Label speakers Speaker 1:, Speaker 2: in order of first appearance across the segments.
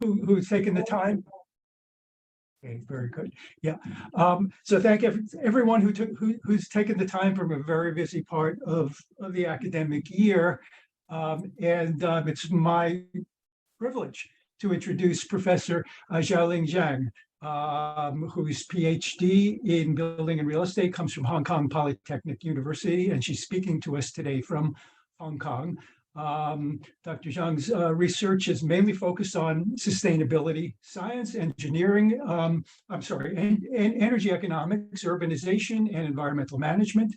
Speaker 1: who's taken the time? Okay, very good. Yeah. So thank everyone who's taken the time from a very busy part of the academic year. It's my privilege to introduce Professor Xiaoling Zhang, whose PhD in building and real estate comes from Hong Kong Polytechnic University, and she's speaking to us today from Hong Kong. Dr. Zhang's research is mainly focused on sustainability, science, engineering, and energy economics, urbanization, and environmental management,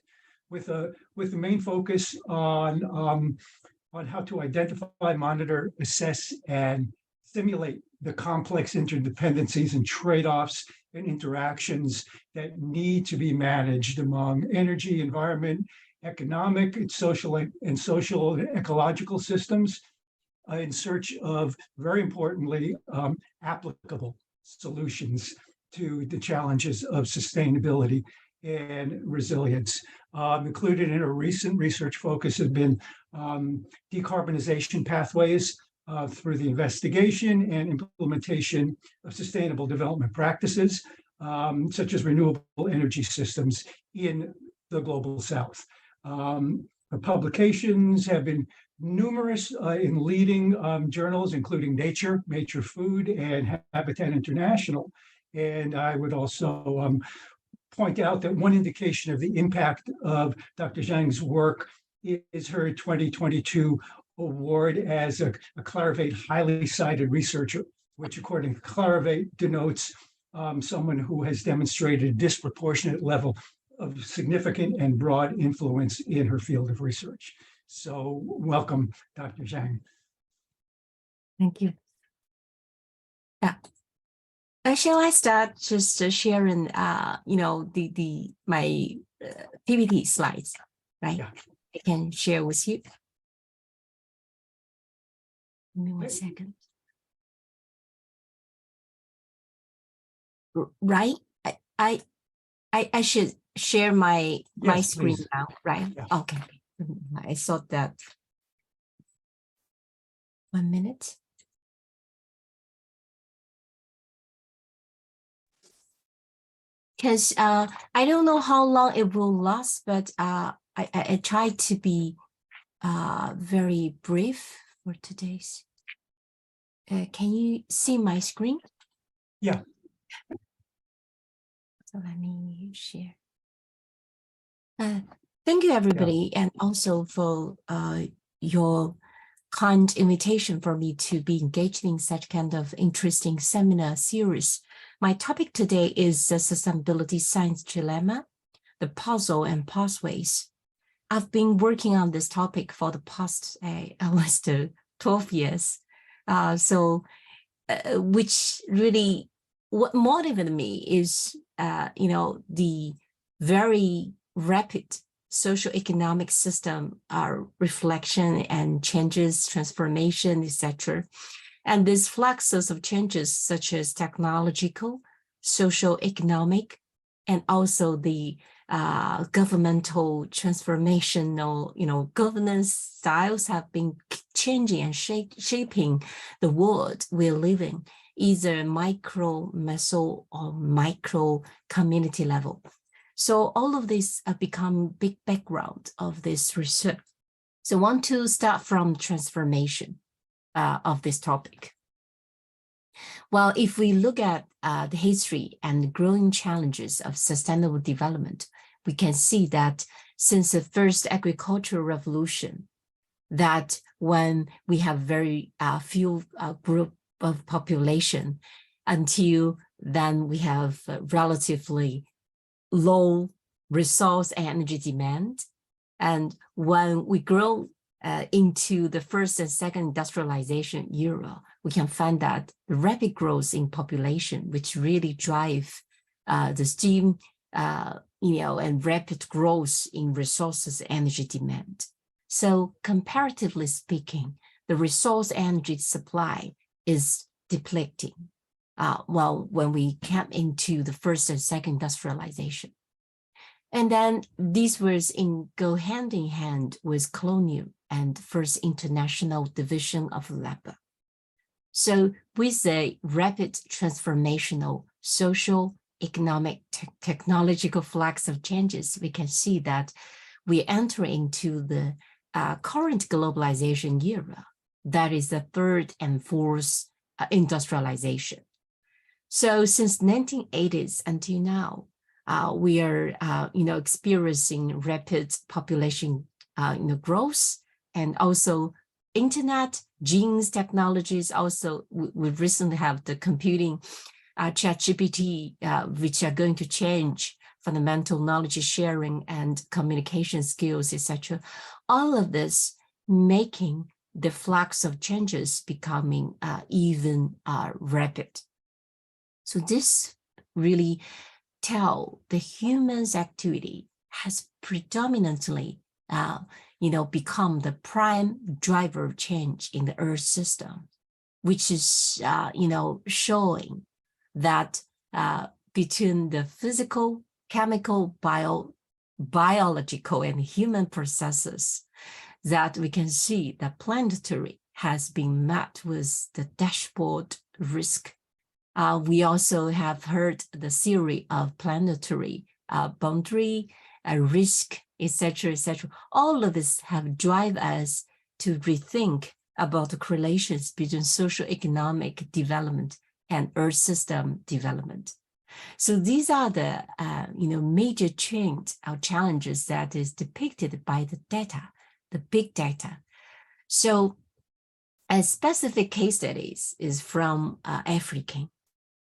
Speaker 1: with the main focus on how to identify, monitor, assess, and simulate the complex interdependencies and trade-offs and interactions that need to be managed among energy, environment, economic, social and ecological systems in search of, very importantly, applicable solutions to the challenges of sustainability and resilience. Included in a recent research focus have been decarbonization pathways through the investigation and implementation of sustainable development practices, such as renewable energy systems in the global South. The publications have been numerous in leading journals, including Nature, Nature Food, and Habitat International. And I would also point out that one indication of the impact of Dr. Zhang's work is her 2022 award as a Clarivate highly cited researcher, which according to Clarivate denotes someone who has demonstrated a disproportionate level of significant and broad influence in her field of research. So welcome, Dr. Zhang.
Speaker 2: Thank you. Yeah. Shall I start just sharing, my PPT slides, right?
Speaker 1: Yeah.
Speaker 2: I can share with you. Give me 1 second. Right? I should share my screen
Speaker 1: please.
Speaker 2: now, right?
Speaker 1: Yeah.
Speaker 2: Okay. I thought that. 1 minute. Because I don't know how long it will last, but I try to be very brief for today's. Can you see my screen?
Speaker 1: Yeah.
Speaker 2: So let me share. Thank you, everybody, and also for your kind invitation for me to be engaged in such kind of interesting seminar series. My topic today is the sustainability science dilemma, the puzzle and pathways. I've been working on this topic for the past almost 12 years. Which really, what motivated me is, the very rapid socioeconomic system reflection and changes, transformation, etc. And these fluxes of changes such as technological, socio-economic, and also the governmental transformational, governance styles have been changing and shaping the world we're living, either micro, meso, or micro community level. So all of this have become big background of this research. So I want to start from transformation of this topic. Well, if we look at the history and the growing challenges of sustainable development, we can see that since the first agricultural revolution, that when we have very few group of population, until then we have relatively low resource and energy demand. And when we grow into the first and second industrialization era, we can find that the rapid growth in population, which really drive the steam, and rapid growth in resources energy demand. So comparatively speaking, the resource energy supply is depleting when we came into the first and second industrialization. And then these words go hand in hand with colonial and first international division of labor. So with a rapid transformational social, economic, technological flux of changes, we can see that we enter into the current globalization era. That is the third and fourth industrialization. So since 1980s until now, we are experiencing rapid population growth, and also internet, genes, technologies. Also, we recently have the computing ChatGPT, which are going to change fundamental knowledge sharing and communication skills, etc. All of this making the flux of changes becoming even rapid. So this really tell the human's activity has predominantly become the prime driver of change in the Earth system, which is showing that between the physical, chemical, biological, and human processes, that we can see that planetary has been met with the dashboard risk. We also have heard the theory of planetary boundary, risk, etc., etc. All of this have driven us to rethink about the correlations between socio-economic development and Earth system development. So these are the major change or challenges that is depicted by the data, the big data. So a specific case studies is from Africa.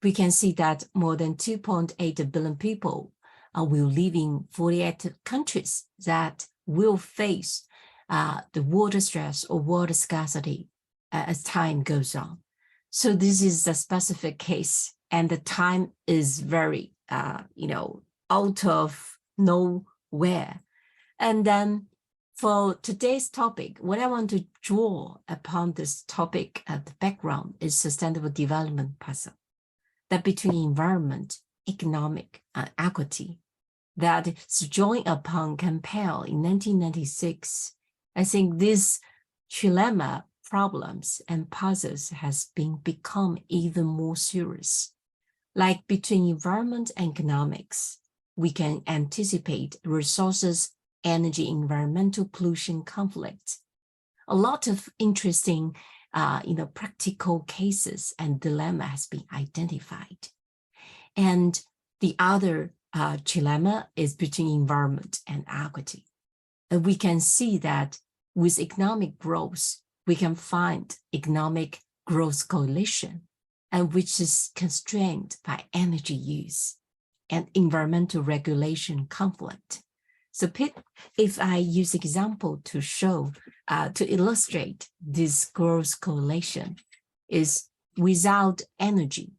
Speaker 2: We can see that more than 2.8 billion people will live in 48 countries that will face the water stress or water scarcity as time goes on. So this is a specific case, and the time is very, out of nowhere. And then for today's topic, what I want to draw upon this topic at the background is sustainable development puzzle. That between environment, economic, and equity, that is joined upon compel in 1996. I think this trilemma problems and puzzles has become even more serious. Like between environment and economics, we can anticipate resources, energy, environmental pollution conflict. A lot of interesting practical cases and dilemma has been identified. And the other dilemma is between environment and equity. And we can see that with economic growth, we can find economic growth coalition, and which is constrained by energy use and environmental regulation conflict. So if I use example to show, to illustrate this growth correlation, is without energy,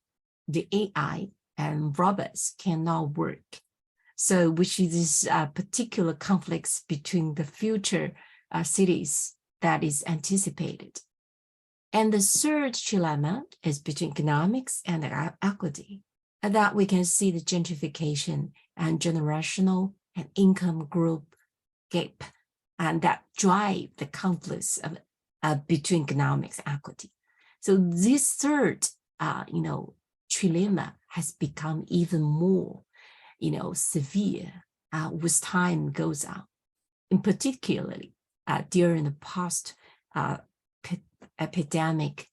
Speaker 2: the AI and robots cannot work. So which is this particular conflicts between the future cities that is anticipated. And the third dilemma is between economics and equity, and that we can see the gentrification and generational and income group gap, and that drive the conflicts of between economics and equity. So this third, trilemma has become even more, severe with time goes on. In particularly during the past epidemic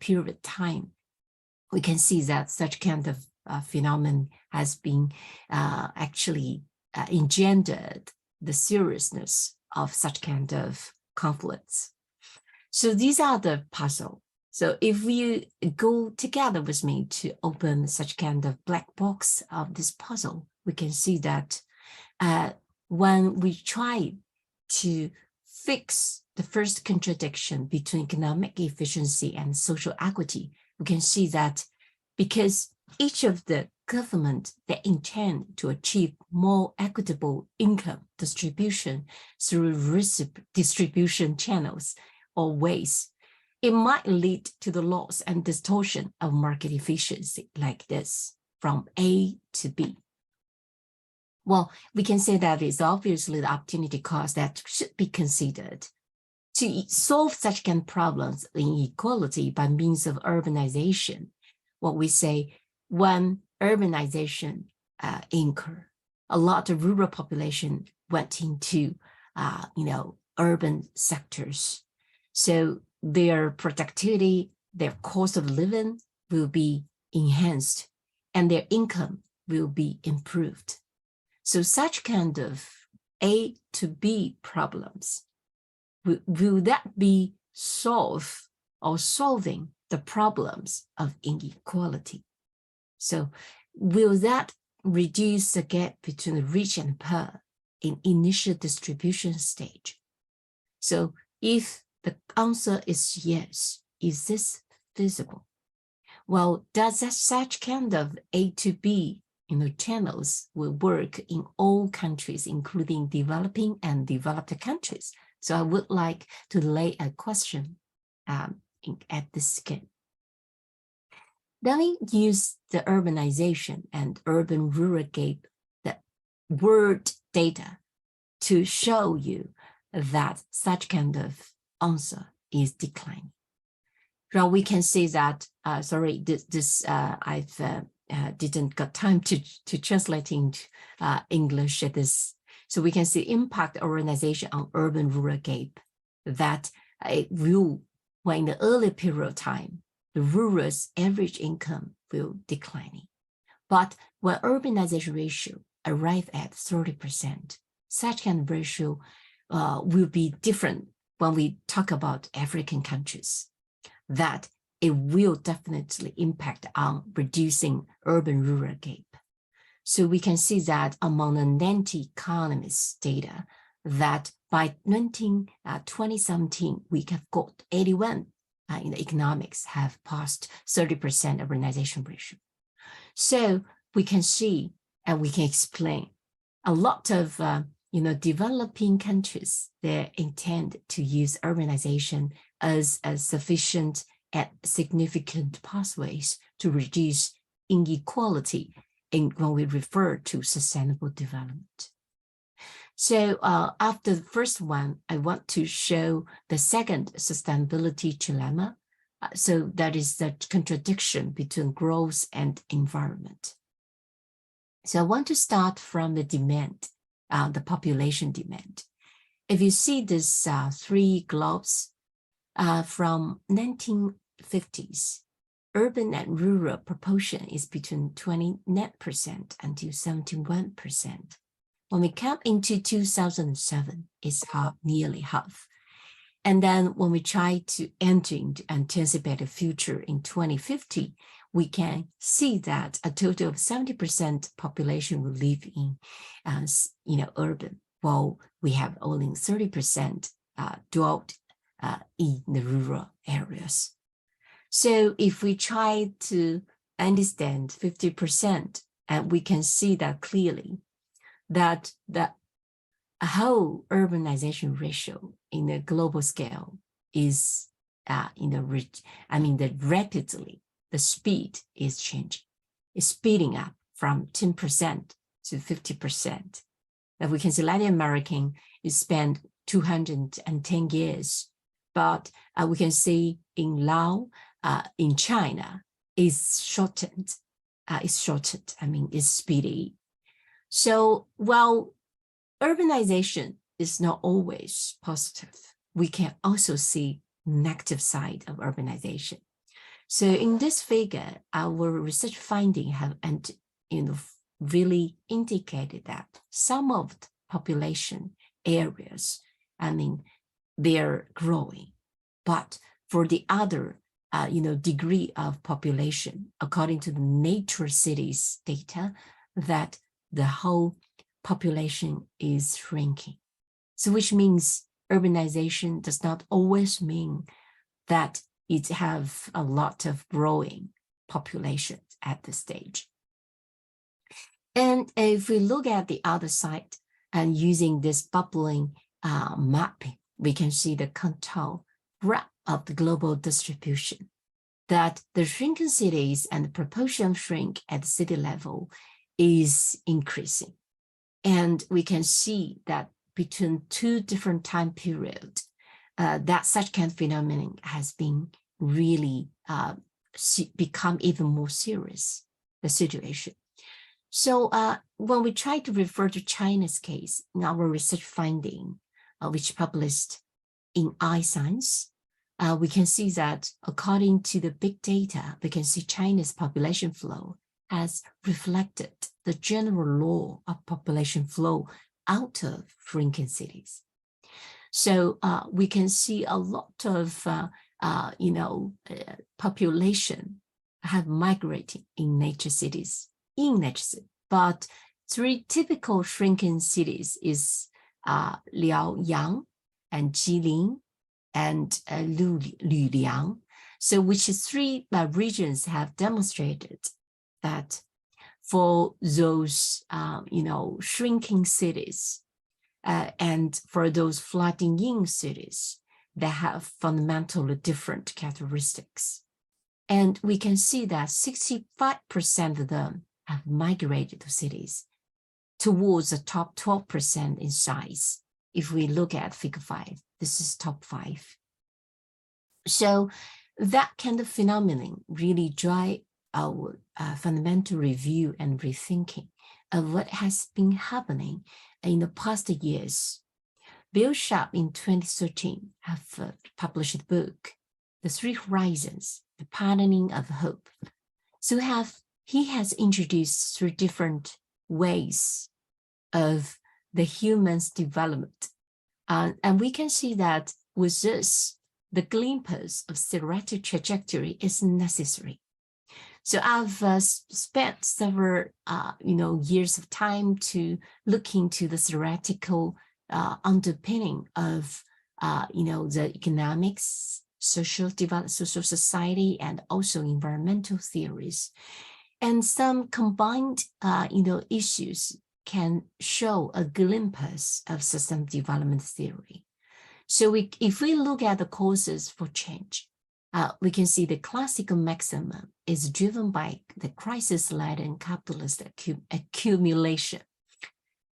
Speaker 2: period of time, we can see that such kind of phenomenon has been actually engendered the seriousness of such kind of conflicts. So these are the puzzle. So if you go together with me to open such kind of black box of this puzzle, we can see that when we try to fix the first contradiction between economic efficiency and social equity, we can see that because each of the government that intend to achieve more equitable income distribution through distribution channels or ways, it might lead to the loss and distortion of market efficiency like this, from A to B. Well, we can say that it's obviously the opportunity cost that should be considered. to solve such kind of problems, inequality by means of urbanization, what we say, when urbanization incurred, a lot of rural population went into, urban sectors. So their productivity, their cost of living will be enhanced, and their income will be improved. So such kind of A to B problems, will that be solving the problems of inequality? So will that reduce the gap between the rich and poor in initial distribution stage? So if the answer is yes, is this feasible? Well, does that such kind of A to B channels will work in all countries, including developing and developed countries? So I would like to lay a question at this scale. Then we use the urbanization and urban-rural gap, the word data, to show you that such kind of answer is declining. So we can see that, sorry, I've didn't got time to translate into English at this. So we can see impact urbanization on urban-rural gap, that it will, when in the early period of time, the rural's average income will declining. But when urbanization ratio arrive at 30%, such kind of ratio will be different when we talk about African countries, that it will definitely impact on reducing urban-rural gap. So we can see that among the 90 economists data, that by 2017, we have got 81 in the economics have passed 30% urbanization ratio. So we can see and we can explain a lot of developing countries, they intend to use urbanization as sufficient and significant pathways to reduce inequality when we refer to sustainable development. So after the first one, I want to show the second sustainability dilemma. So that is the contradiction between growth and environment. So I want to start from the demand, the population demand. If you see this three globes from 1950s, urban and rural proportion is between 29% until 71%. When we come into 2007, it's nearly half. And then when we try to enter into anticipated future in 2050, we can see that a total of 70% population will live in, urban, while we have only 30% dwelt in the rural areas. So if we try to understand 50%, we can see that clearly, that the whole urbanization ratio in a global scale is rapidly, the speed is changing. It's speeding up from 10% to 50%. That we can see Latin American is spent 210 years, but we can see in Laos, in China, is shortened. It's speedy. So while urbanization is not always positive, we can also see negative side of urbanization. So in this figure, our research finding have really indicated that some of the population areas, they're growing, but for the other, degree of population, according to the Nature Cities data, that the whole population is shrinking. So which means urbanization does not always mean that it have a lot of growing populations at this stage. And if we look at the other side and using this bubbling mapping, we can see the contour graph of the global distribution, that the shrinking cities and the proportion shrink at the city level is increasing. And we can see that between two different time periods, that such kind of phenomenon has been really become even more serious, the situation. So when we try to refer to China's case in our research finding, which published in iScience, we can see that according to the big data, we can see China's population flow has reflected the general law of population flow out of shrinking cities. So we can see a lot of, population have migrated in nature cities, but three typical shrinking cities is Liaoyang and Jilin and Luliang. So which is three regions have demonstrated that for those, shrinking cities and for those flooding in cities, they have fundamentally different characteristics. And we can see that 65% of them have migrated to cities towards the top 12% in size. If we look at figure 5, this is top 5. So that kind of phenomenon really drive our fundamental review and rethinking of what has been happening in the past years. Bill Sharp in 2013 have published a book, The Three Horizons, The Patterning of Hope. So he has introduced 3 different ways of the human's development. And we can see that with this, the glimpse of theoretical trajectory is necessary. So I've spent several, years of time to look into the theoretical underpinning of, the economics, social society, and also environmental theories. And some combined, issues can show a glimpse of system development theory. So if we look at the causes for change, we can see the classical maximum is driven by the crisis-laden capitalist accumulation.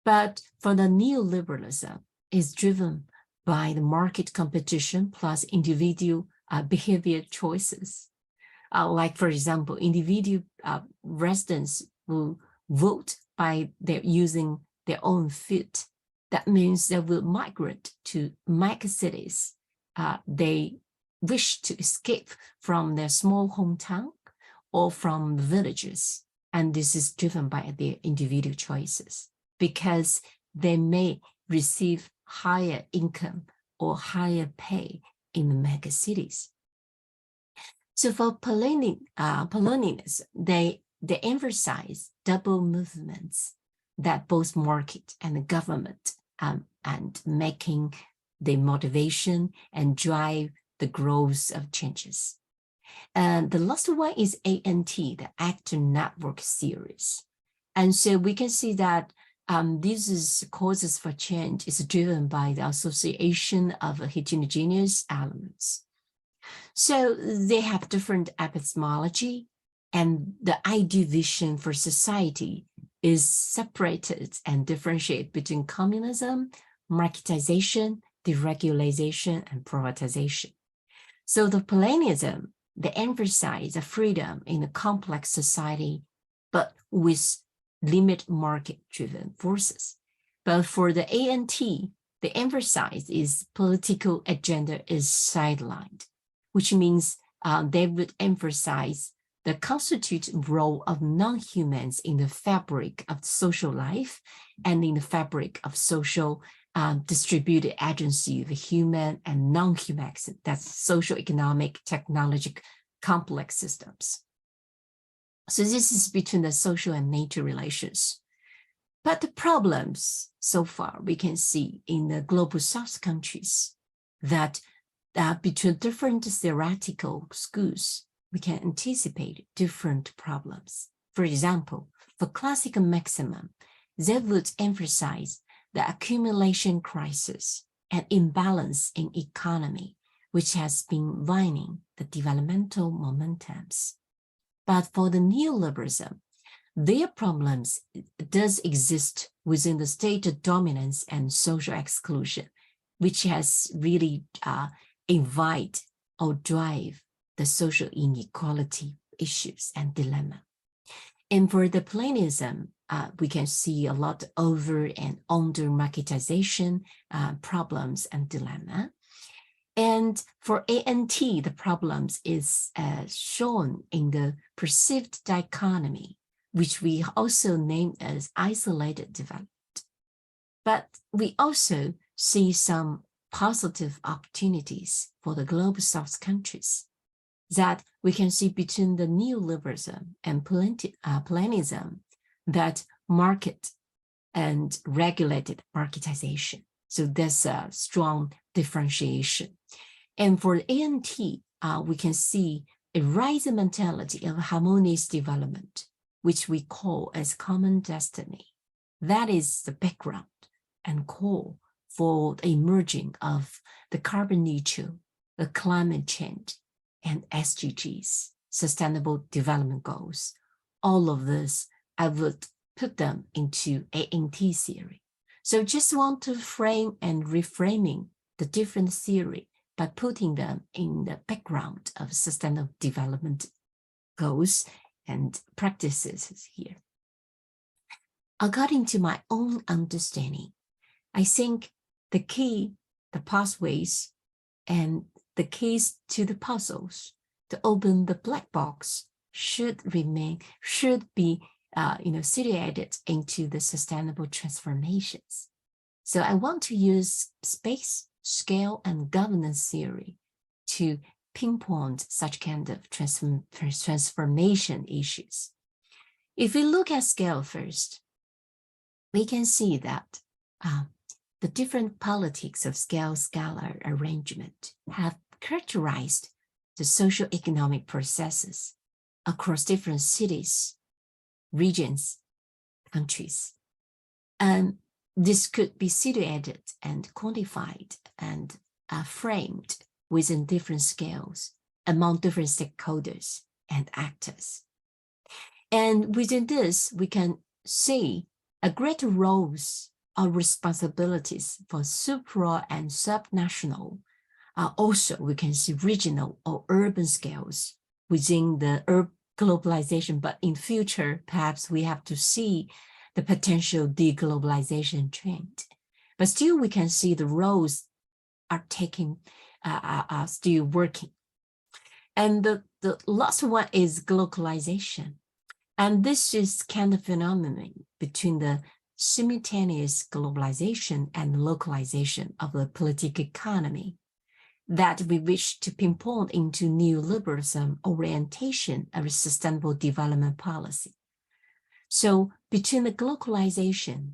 Speaker 2: But for the neoliberalism, is driven by the market competition plus individual behavior choices. Like, for example, individual residents will vote by using their own feet. That means they will migrate to mega cities. They wish to escape from their small hometown or from villages. And this is driven by their individual choices because they may receive higher income or higher pay in the mega cities. So for Polonians, they emphasize double movements that both market and the government and making the motivation and drive the growth of changes. And the last one is ANT, the actor network series. And so we can see that this is causes for change is driven by the association of heterogeneous elements. So they have different epistemology, and the ideal vision for society is separated and differentiated between communism, marketization, deregulation, and privatization. So the Polonianism, they emphasize the freedom in a complex society, but with limit market-driven forces. But for the ANT, the emphasis is political agenda is sidelined, which means they would emphasize the constitutive role of non-humans in the fabric of social life and in the fabric of social distributed agency of human and non-human, that's social, economic, technological, complex systems. So this is between the social and nature relations. But the problems so far we can see in the global South countries that between different theoretical schools, we can anticipate different problems. For example, for classical maximum, they would emphasize the accumulation crisis and imbalance in economy, which has been waning the developmental momentums. But for the neoliberalism, their problems does exist within the state dominance and social exclusion, which has really invite or drive the social inequality issues and dilemma. And for the plainism, we can see a lot of over and under marketization problems and dilemma. And for ANT, the problems is shown in the perceived dichotomy, which we also name as isolated development. But we also see some positive opportunities for the global South countries that we can see between the neoliberalism and plainism, that market and regulated marketization. So there's a strong differentiation. And for ANT, we can see a rising mentality of harmonious development, which we call as common destiny. That is the background and core for the emerging of the carbon neutral, the climate change, and SDGs, Sustainable Development Goals. All of this, I would put them into ANT theory. So just want to frame and reframing the different theory by putting them in the background of Sustainable Development Goals and practices here. According to my own understanding, I think the key, the pathways, and the keys to the puzzles to open the black box should be situated into the sustainable transformations. So I want to use space, scale, and governance theory to pinpoint such kind of transformation issues. If we look at scale first, we can see that the different politics of scale-scalar arrangement have characterized the socio-economic processes across different cities, regions, countries. And this could be situated and quantified and framed within different scales among different stakeholders and actors. And within this, we can see a greater roles or responsibilities for supra and subnational. Also, we can see regional or urban scales within the globalization, but in future, perhaps we have to see the potential deglobalization trend. But still, we can see the roles are still working. And the last one is globalization. And this is kind of phenomenon between the simultaneous globalization and localization of the political economy that we wish to pinpoint into neoliberalism orientation of a sustainable development policy. So between the globalization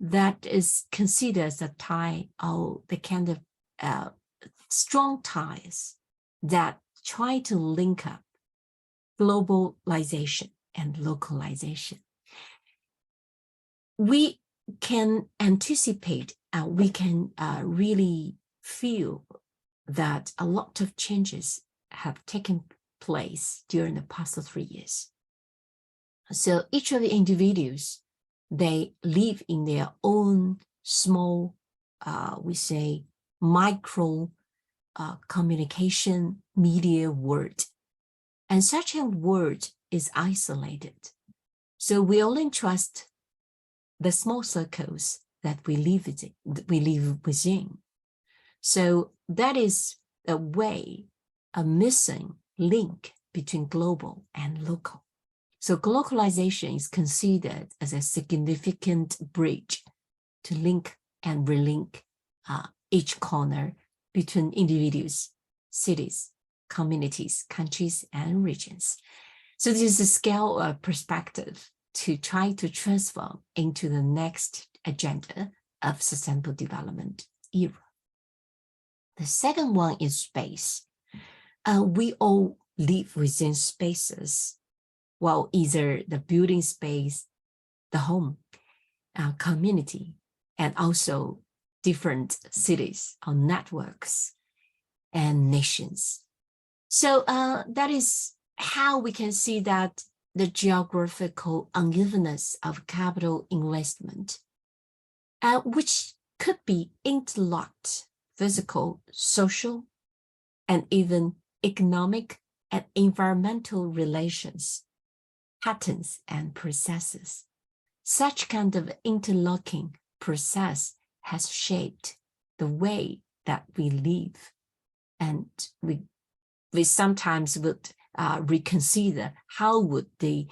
Speaker 2: that is considered as a tie or the kind of strong ties that try to link up globalization and localization, we can anticipate, we can really feel that a lot of changes have taken place during the past 3 years. So each of the individuals, they live in their own small, we say, micro communication media world. And such a world is isolated. So we only trust the small circles that we live within. So that is a way, a missing link between global and local. So globalization is considered as a significant bridge to link and relink each corner between individuals, cities, communities, countries, and regions. So this is a scale perspective to try to transform into the next agenda of sustainable development era. The second one is space. We all live within spaces, well, either the building space, the home, community, and also different cities or networks and nations. So that is how we can see that the geographical unevenness of capital investment, which could be interlocked physical, social, and even economic and environmental relations, patterns, and processes. Such kind of interlocking process has shaped the way that we live. And we sometimes would reconsider how would the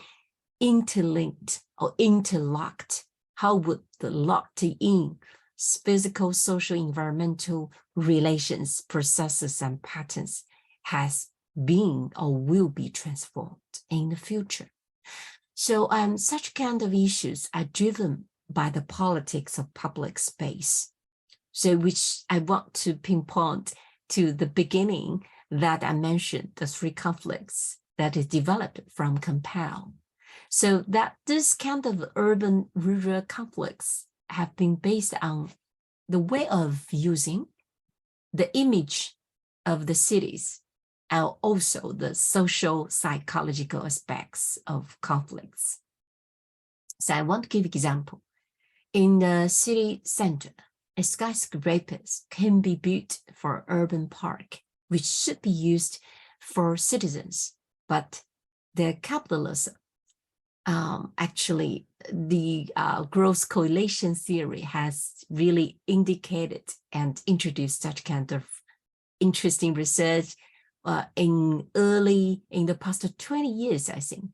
Speaker 2: interlinked or interlocked, how would the locked in physical, social, environmental relations, processes, and patterns has been or will be transformed in the future. So such kind of issues are driven by the politics of public space. So which I want to pinpoint to the beginning that I mentioned, the three conflicts that is developed from Compel. So that this kind of urban-rural conflicts have been based on the way of using the image of the cities and also the social psychological aspects of conflicts. So I want to give an example. In the city center, a skyscraper can be built for urban park, which should be used for citizens, but the capitalism, actually the growth correlation theory has really indicated and introduced such kind of interesting research in the past 20 years, I think.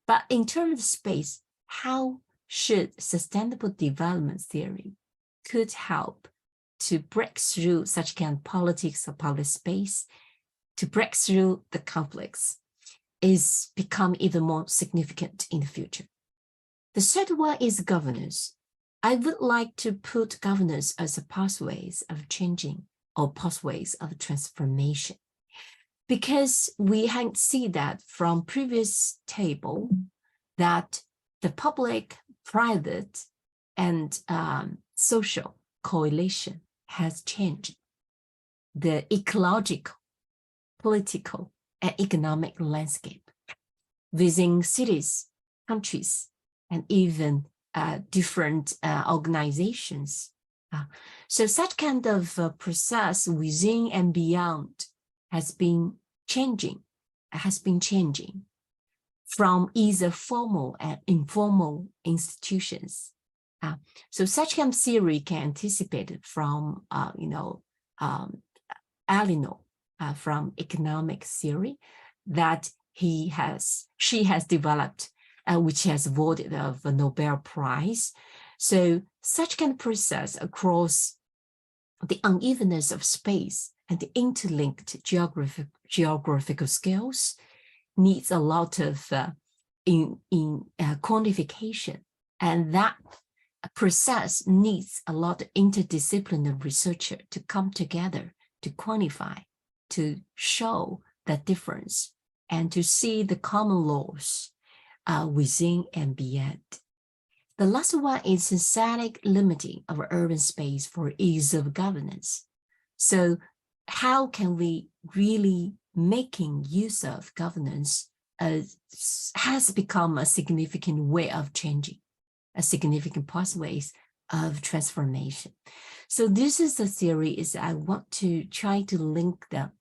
Speaker 2: But in terms of space, how should sustainable development theory could help to break through such kind of politics of public space, to break through the conflicts, is become even more significant in the future. The third one is governance. I would like to put governance as a pathways of changing or pathways of transformation, because we can see that from previous table that the public, private, and social correlation has changed. The ecological, political, and economic landscape within cities, countries, and even different organizations. So such kind of process within and beyond has been changing from either formal and informal institutions. So such kind of theory can anticipate it from, Alino, from economic theory that she has developed, which has awarded of a Nobel Prize. So such kind of process across the unevenness of space and the interlinked geographical scales needs a lot of quantification, and that process needs a lot of interdisciplinary researcher to come together to quantify, to show the difference, and to see the common laws within and beyond. The last one is synthetic limiting of urban space for ease of governance. So how can we really making use of governance has become a significant way of changing, a significant pathways of transformation. So this is the theory is I want to try to link the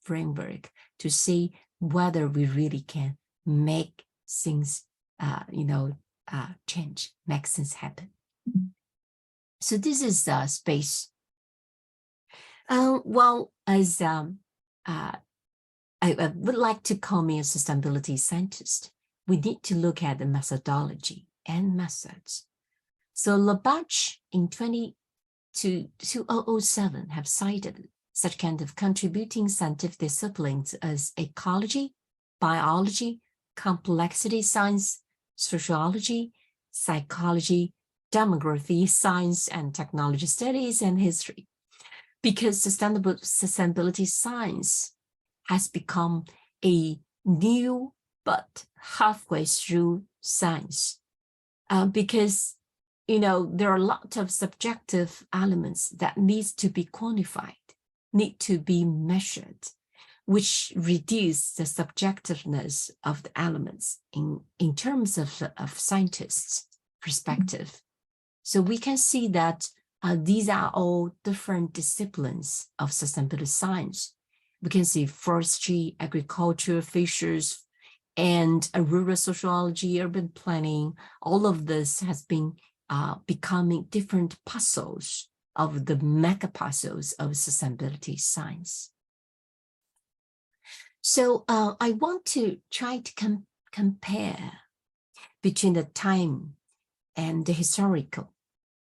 Speaker 2: framework to see whether we really can make things, change, make things happen. So this is space. Well, as I would like to call me a sustainability scientist, we need to look at the methodology and methods. So Labarge in 2007 have cited such kind of contributing scientific disciplines as ecology, biology, complexity science, sociology, psychology, demography, science and technology studies, and history. Because sustainability science has become a new but halfway through science. Because there are a lot of subjective elements that needs to be quantified, need to be measured, which reduce the subjectiveness of the elements in terms of scientists' perspective. So we can see that these are all different disciplines of sustainability science. We can see forestry, agriculture, fisheries, and rural sociology, urban planning. All of this has been becoming different puzzles of the mega puzzles of sustainability science. So I want to try to compare between the time and the historical,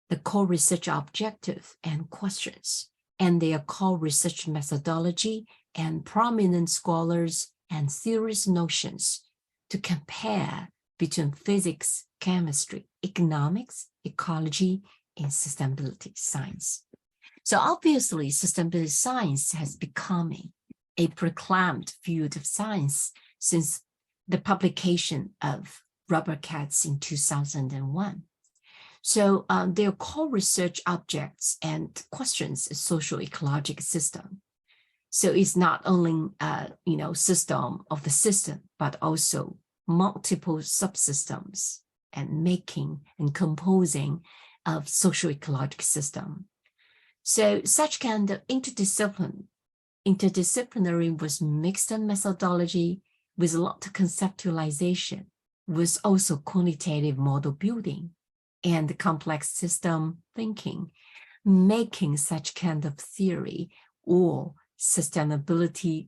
Speaker 2: the core research objective and questions, and their core research methodology and prominent scholars and theorist notions, to compare between physics, chemistry, economics, ecology, and sustainability science. So obviously, sustainability science has become a proclaimed field of science since the publication of Rubber Cats in 2001. So their core research objects and questions is social ecological system. So it's not only system of the system, but also multiple subsystems and making and composing of social ecological system. So such kind of interdisciplinary with mixed methodology, with a lot of conceptualization, with also quantitative model building and complex system thinking, making such kind of theory or sustainability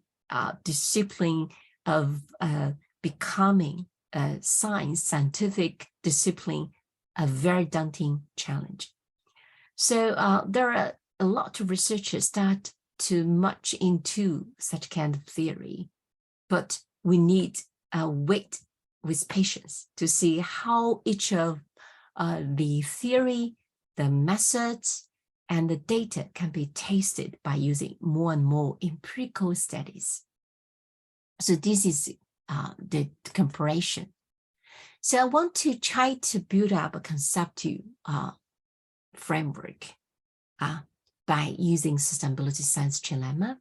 Speaker 2: discipline of becoming a scientific discipline, a very daunting challenge. So there are a lot of researchers start to much into such kind of theory, but we need wait with patience to see how each of the theory, the methods, and the data can be tested by using more and more empirical studies. So this is the comparison. So I want to try to build up a conceptual framework by using sustainability science trilemma.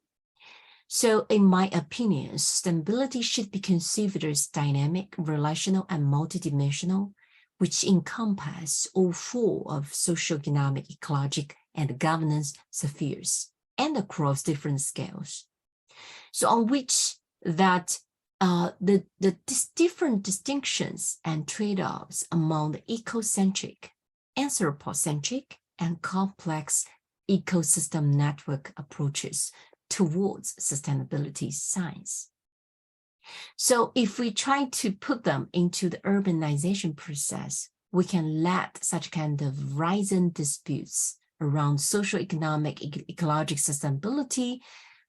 Speaker 2: So in my opinion, sustainability should be considered as dynamic, relational, and multidimensional, which encompass all four of socioeconomic, ecological, and governance spheres, and across different scales. So on which that the different distinctions and trade-offs among the ecocentric, anthropocentric, and complex ecosystem network approaches towards sustainability science. So if we try to put them into the urbanization process, we can let such kind of rising disputes around socio-economic, ecological sustainability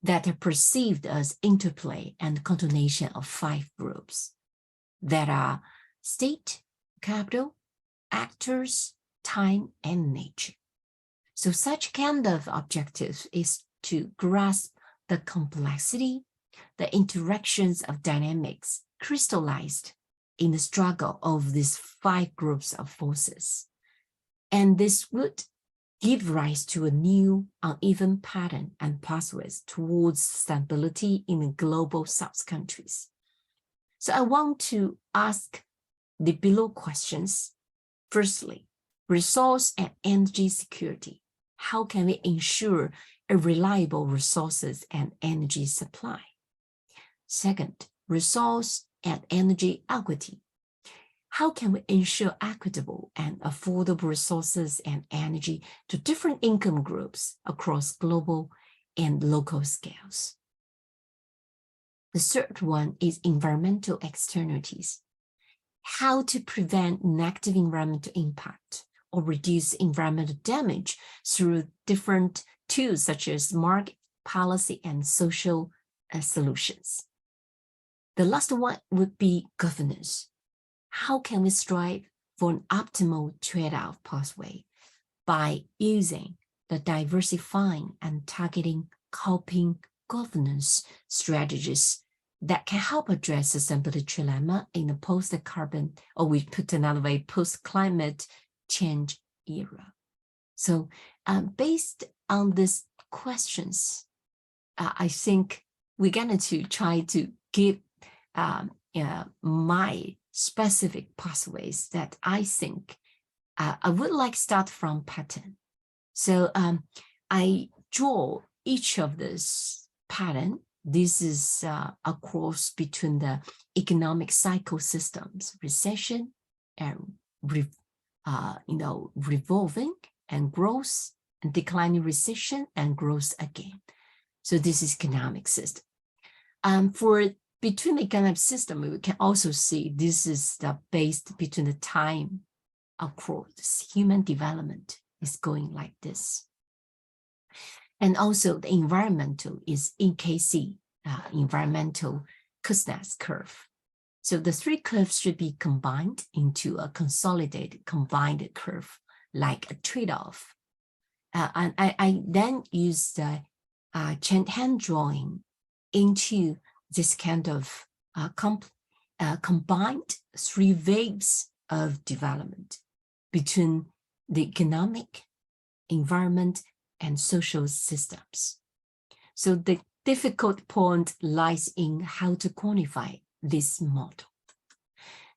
Speaker 2: that are perceived as interplay and continuation of five groups that are state, capital, actors, time, and nature. So such kind of objective is to grasp the complexity, the interactions of dynamics crystallized in the struggle of these five groups of forces. And this would give rise to a new uneven pattern and pathways towards stability in the global South countries. So I want to ask the below questions. Firstly, resource and energy security. How can we ensure a reliable resources and energy supply? Second, resource and energy equity. How can we ensure equitable and affordable resources and energy to different income groups across global and local scales? The third one is environmental externalities. How to prevent negative environmental impact or reduce environmental damage through different tools such as market, policy, and social solutions. The last one would be governance. How can we strive for an optimal trade-off pathway by using the diversifying and targeting coping governance strategies that can help address the sustainability trilemma in the post-carbon, or we put another way, post-climate change era. So based on these questions, I think we're going to try to give my specific pathways that I think I would like start from pattern. So I draw each of this pattern. This is a cross between the economic cycle systems, recession and revolving and growth, and declining recession and growth again. So this is economic system. For between the economic system, we can also see this is the based between the time across human development is going like this. And also the environmental is EKC, environmental Kuznets curve. So the three curves should be combined into a consolidated, combined curve, like a trade-off. And I then use the hand drawing into this kind of combined three waves of development between the economic, environment, and social systems. So the difficult point lies in how to quantify this model.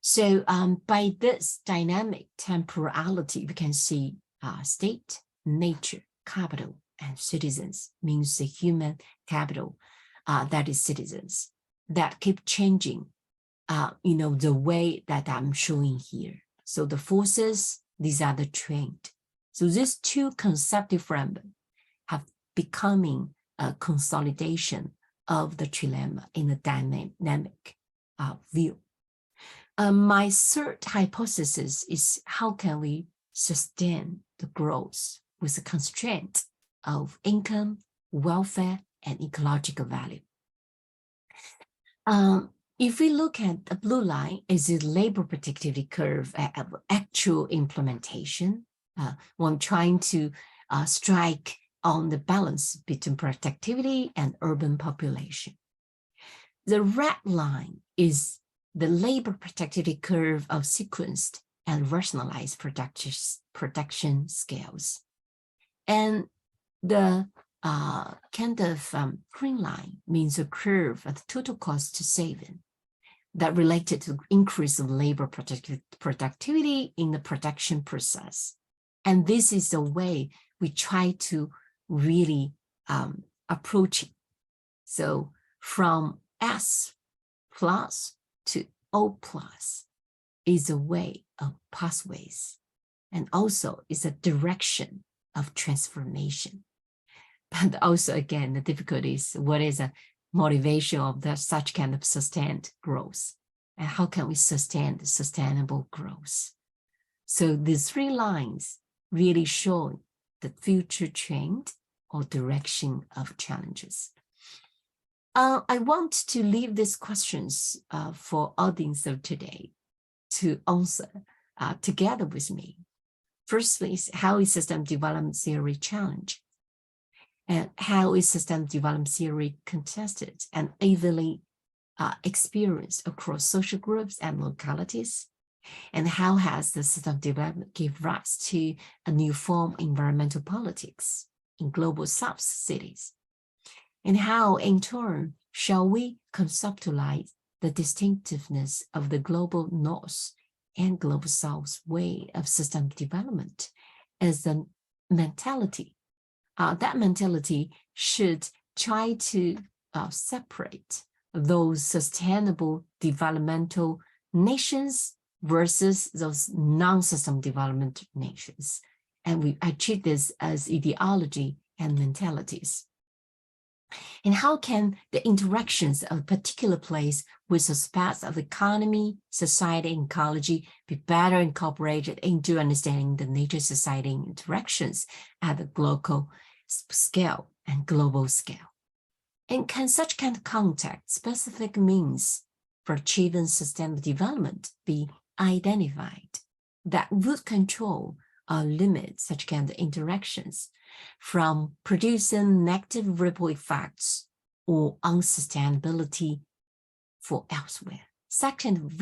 Speaker 2: So by this dynamic temporality, we can see state, nature, capital, and citizens means the human capital, that is citizens, that keep changing, the way that I'm showing here. So the forces, these are the trend. So these two conceptual frameworks have becoming a consolidation of the trilemma in a dynamic view. My third hypothesis is how can we sustain the growth with the constraint of income, welfare, and ecological value. If we look at the blue line, is the labor productivity curve of actual implementation. When trying to strike on the balance between productivity and urban population. The red line is the labor productivity curve of sequenced and rationalized production scales. And the green line means a curve of the total cost to saving that related to increase of labor productivity in the production process. And this is the way we try to really approach it. So from S plus to O plus is a way of pathways, and also is a direction of transformation. But also, again, the difficulty is what is a motivation of such kind of sustained growth, and how can we sustain the sustainable growth? So these three lines really show the future trend or direction of challenges. I want to leave these questions for audience of today to answer together with me. Firstly, how is system development theory challenged? And how is system development theory contested and evenly experienced across social groups and localities? And how has the system development give rise to a new form of environmental politics in global South cities? And how, in turn, shall we conceptualize the distinctiveness of the global North and global South way of system development as a mentality? That mentality should try to separate those sustainable developmental nations versus those non-system development nations. And I treat this as ideology and mentalities. And how can the interactions of a particular place with aspects of economy, society, and ecology be better incorporated into understanding the nature-society interactions at the local scale and global scale? And can such kind of contact specific means for achieving sustainable development be identified that would control or limit such kind of interactions from producing negative ripple effects or unsustainability for elsewhere? Such kind of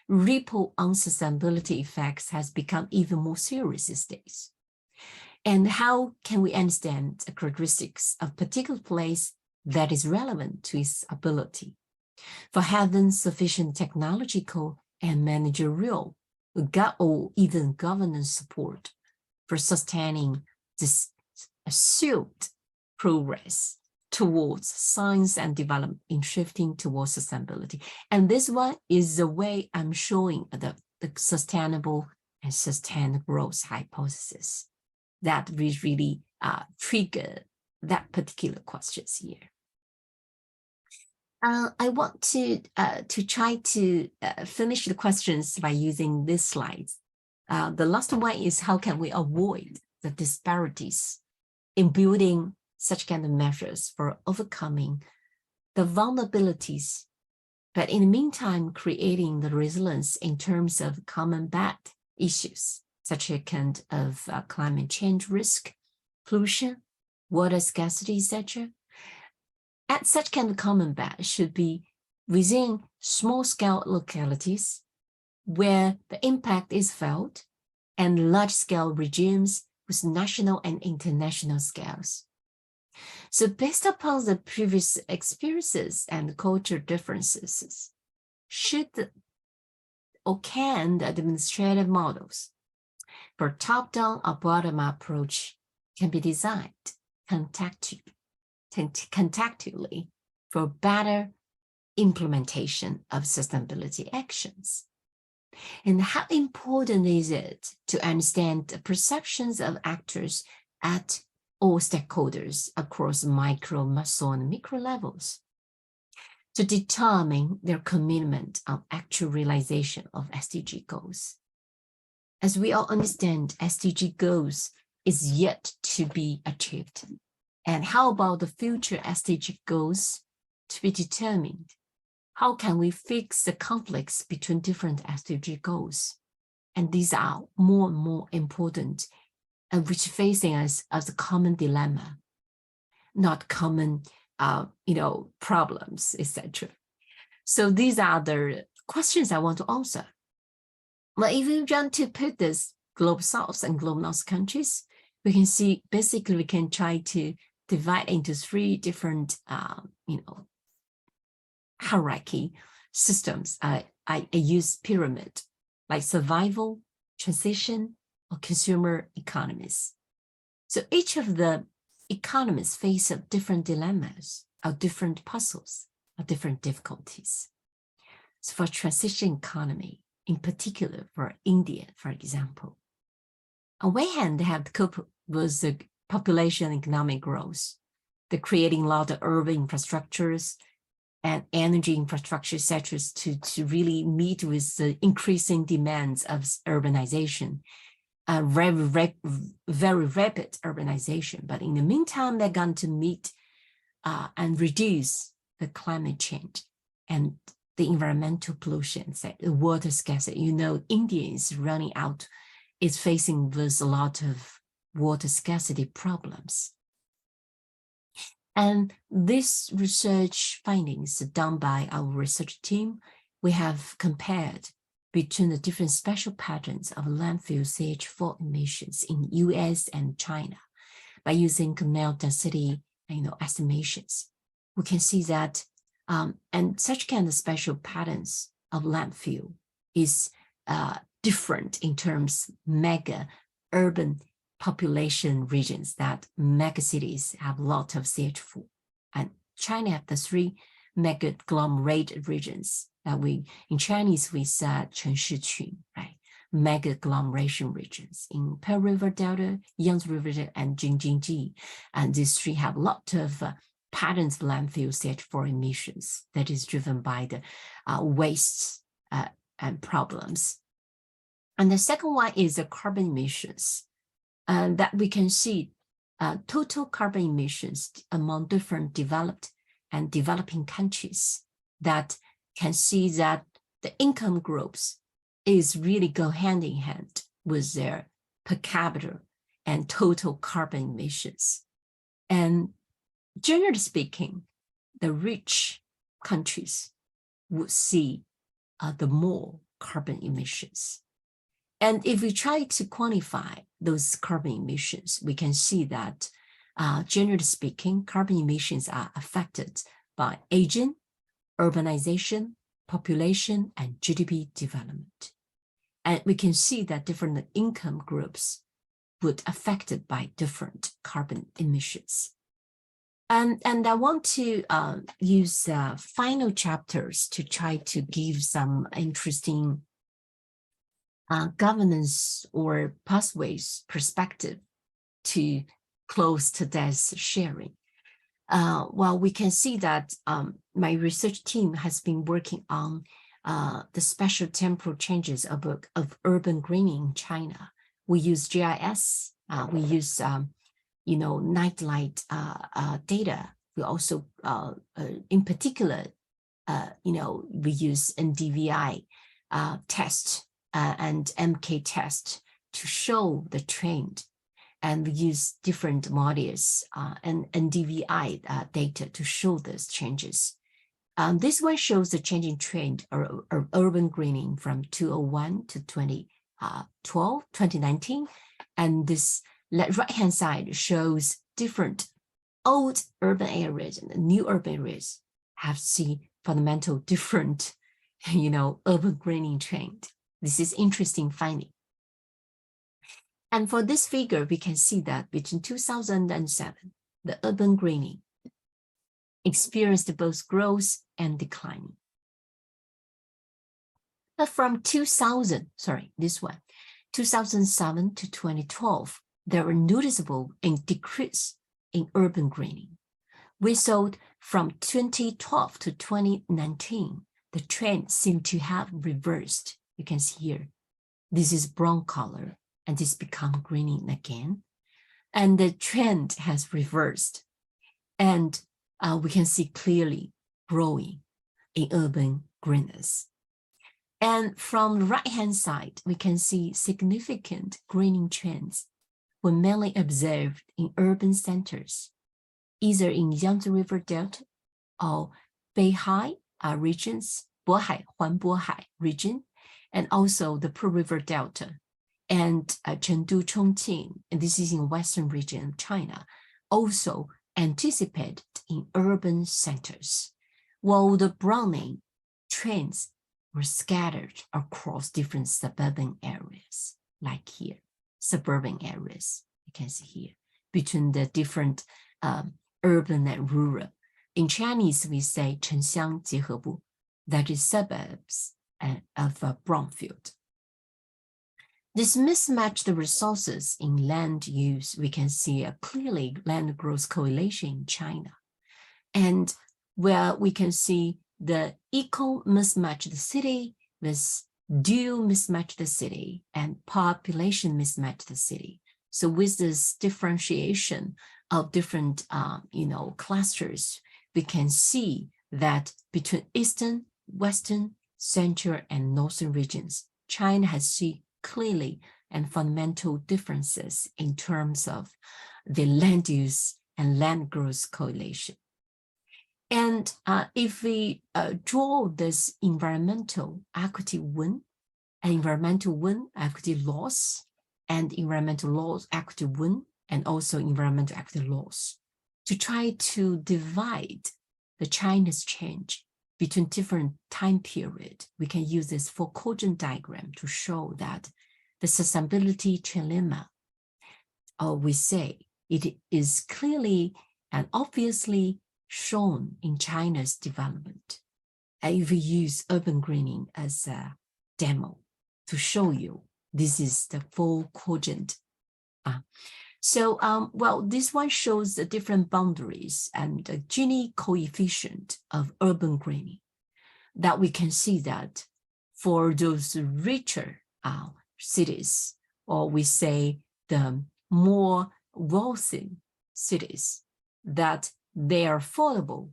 Speaker 2: ripple unsustainability effects has become even more serious these days. And how can we understand the characteristics of a particular place that is relevant to its ability for having sufficient technological and managerial or even governance support for sustaining this assumed progress towards science and development in shifting towards sustainability. And this one is the way I'm showing the sustainable and sustained growth hypothesis that we really trigger that particular questions here. I want to try to finish the questions by using these slides. The last one is how can we avoid the disparities in building such kind of measures for overcoming the vulnerabilities, but in the meantime, creating the resilience in terms of common bad issues, such as kind of climate change risk, pollution, water scarcity, etc. And such kind of common bad should be within small-scale localities where the impact is felt, and large-scale regimes with national and international scales. So based upon the previous experiences and culture differences, should or can the administrative models for top-down or bottom-up approach can be designed contactually for better implementation of sustainability actions? And how important is it to understand the perceptions of actors at all stakeholders across micro, meso, and micro levels to determine their commitment on actual realization of SDG goals? As we all understand, SDG goals is yet to be achieved. And how about the future SDG goals to be determined? How can we fix the conflicts between different SDG goals? And these are more and more important, and which facing us as a common dilemma, not common, problems, etc. So these are the questions I want to answer. But if we want to put this Global South and Global North countries, we can see basically we can try to divide into three different, hierarchy systems. I use pyramid, like survival, transition, or consumer economies. So each of the economies face up different dilemmas, or different puzzles, or different difficulties. So for transition economy, in particular for India, for example, on one hand, they have to cope with the population economic growth. They're creating a lot of urban infrastructures and energy infrastructure sectors to really meet with the increasing demands of urbanization, very rapid urbanization. But in the meantime, they're going to meet and reduce the climate change and the environmental pollution, the water scarcity. India is running out, is facing with a lot of water scarcity problems. And this research findings done by our research team, we have compared between the different spatial patterns of landfill CH4 emissions in US and China by using canal density estimations. We can see that and such kind of spatial patterns of landfill is different in terms mega urban population regions, that mega cities have a lot of CH4, and China have the three mega agglomerate regions that in Chinese we said 城市群, right? Mega agglomeration regions in Pearl River Delta, Yangtze River Delta, and Jing-Jin-Ji. And these three have a lot of patterns of landfill CH4 emissions that is driven by the wastes and problems. And the second one is the carbon emissions. That we can see total carbon emissions among different developed and developing countries, that can see that the income groups is really go hand in hand with their per capita and total carbon emissions. And generally speaking, the rich countries would see the more carbon emissions. And if we try to quantify those carbon emissions, we can see that, generally speaking, carbon emissions are affected by aging, urbanization, population, and GDP development. And we can see that different income groups, would affected by different carbon emissions. And I want to use final chapters to try to give some interesting governance or pathways perspective to close today's sharing. Well, we can see that my research team has been working on the special temporal changes of urban greening in China. We use GIS, we use nightlight data. We also, in particular, we use NDVI test and MK test to show the trend. And we use different modules and NDVI data to show those changes. This one shows the changing trend of urban greening from 2001 to 2019. And this right-hand side shows different old urban areas and the new urban areas have seen fundamental different, urban greening trend. This is interesting finding. And for this figure, we can see that between 2007, the urban greening experienced both growth and declining. But from 2007 to 2012, there were noticeable decrease in urban greening. We saw from 2012 to 2019, the trend seemed to have reversed. You can see here, this is brown color, and this become greening again. And the trend has reversed. And we can see clearly growing in urban greenness. And from the right-hand side, we can see significant greening trends were mainly observed in urban centers, either in Yangtze River Delta or Beihai regions, Bohai, Huanbohai region, and also the Pearl River Delta, and Chengdu, Chongqing, and this is in western region of China, also anticipated in urban centers, while the browning trends were scattered across different suburban areas, like here, suburban areas, you can see here, between the different urban and rural. In Chinese, we say 城乡结合部, that is suburbs of a brownfield. This mismatched resources in land use, we can see a clearly land growth correlation in China. And where we can see the eco mismatched city with dual mismatched city and population mismatched city. So with this differentiation of different, clusters, we can see that between Eastern, Western, Central, and Northern regions, China has seen clearly and fundamental differences in terms of the land use and land growth correlation. And if we draw this environmental equity win, and environmental win, equity loss, and environmental loss, equity win, and also environmental equity loss, to try to divide the China's change between different time period, we can use this four-quadrant diagram to show that the sustainability trilemma, we say it is clearly and obviously shown in China's development. If we use urban greening as a demo to show you, this is the four-quadrant. Well, this one shows the different boundaries and the Gini coefficient of urban greening, that we can see that for those richer cities, or we say the more wealthy cities, that they are affordable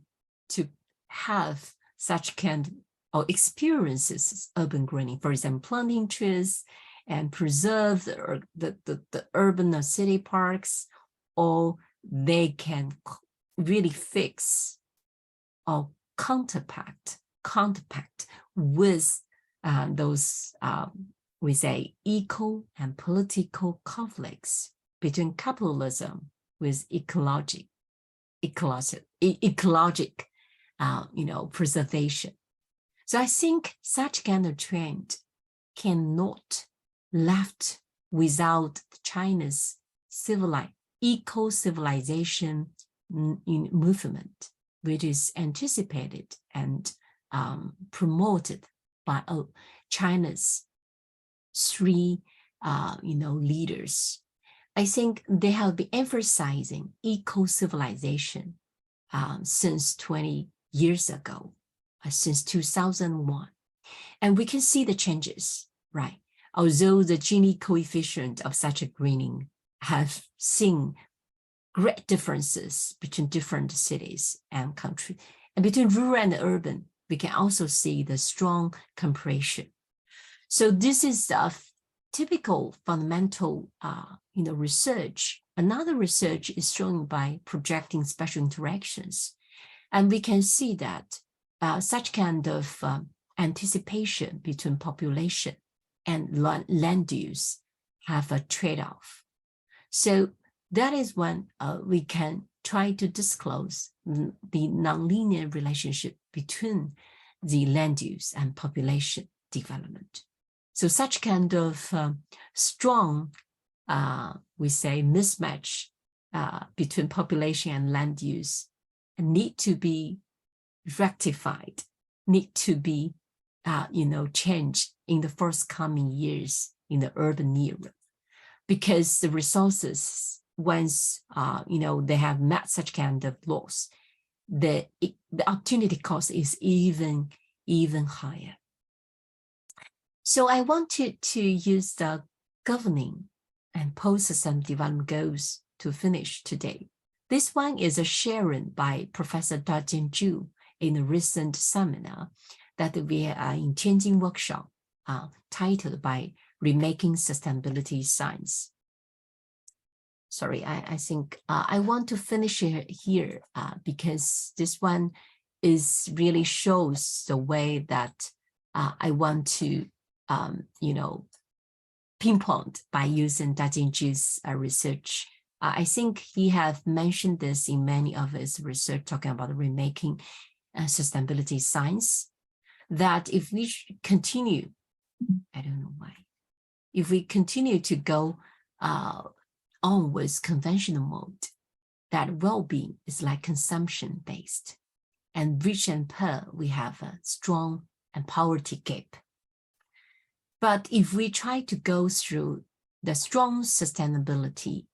Speaker 2: to have such kind of experiences, urban greening, for example, planting trees, and preserve the urban city parks, or they can really fix or counterpact with those, we say, eco and political conflicts between capitalism with ecologic preservation. So I think such kind of trend cannot left without China's eco-civilization movement, which is anticipated and promoted by China's three leaders. I think they have been emphasizing eco-civilization since 20 years ago, since 2001. And we can see the changes, right? Although the Gini coefficient of such a greening have seen great differences between different cities and countries, and between rural and urban, we can also see the strong comparison. So this is a typical fundamental research. Another research is shown by projecting spatial interactions. And we can see that such kind of anticipation between population and land use have a trade-off. So that is when we can try to disclose the nonlinear relationship between the land use and population development. So such kind of strong, we say, mismatch between population and land use need to be rectified, need to be, changed in the forthcoming years in the urban era, because the resources, once, they have met such kind of loss, the opportunity cost is even higher. So I wanted to use the governing and post-system development goals to finish today. This one is a sharing by Professor Dajin Zhu in a recent seminar that we are in Tianjin workshop titled by Remaking Sustainability Science. Sorry, I think I want to finish here because this one really shows the way that I want to pinpoint by using Dajin Zhu's research. I think he have mentioned this in many of his research talking about remaking sustainability science, that if we continue, I don't know why, if we continue to go on with conventional mode, that well-being is like consumption-based, and rich and poor, we have a strong and poverty gap. But if we try to go through the strong sustainability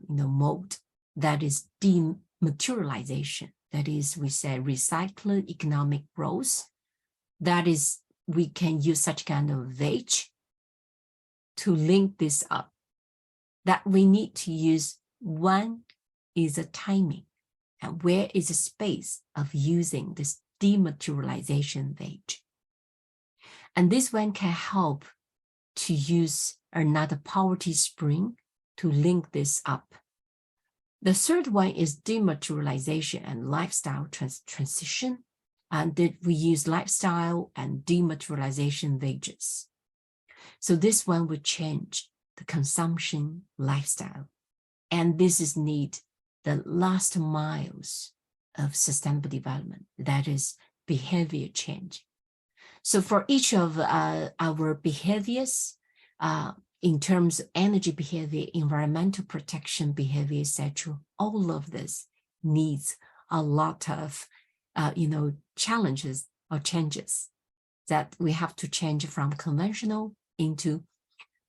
Speaker 2: mode, that is dematerialization, that is, we say, recycling economic growth, that is, we can use such kind of wedge to link this up, that we need to use one is a timing, and where is the space of using this dematerialization wedge. And this one can help to use another poverty spring to link this up. The third one is dematerialization and lifestyle transition, and that we use lifestyle and dematerialization wedges. So this one will change the consumption lifestyle. And this is need the last miles of sustainable development, that is behavior change. So for each of our behaviors, in terms of energy behavior, environmental protection behavior, etc., all of this needs a lot of, challenges or changes that we have to change from conventional into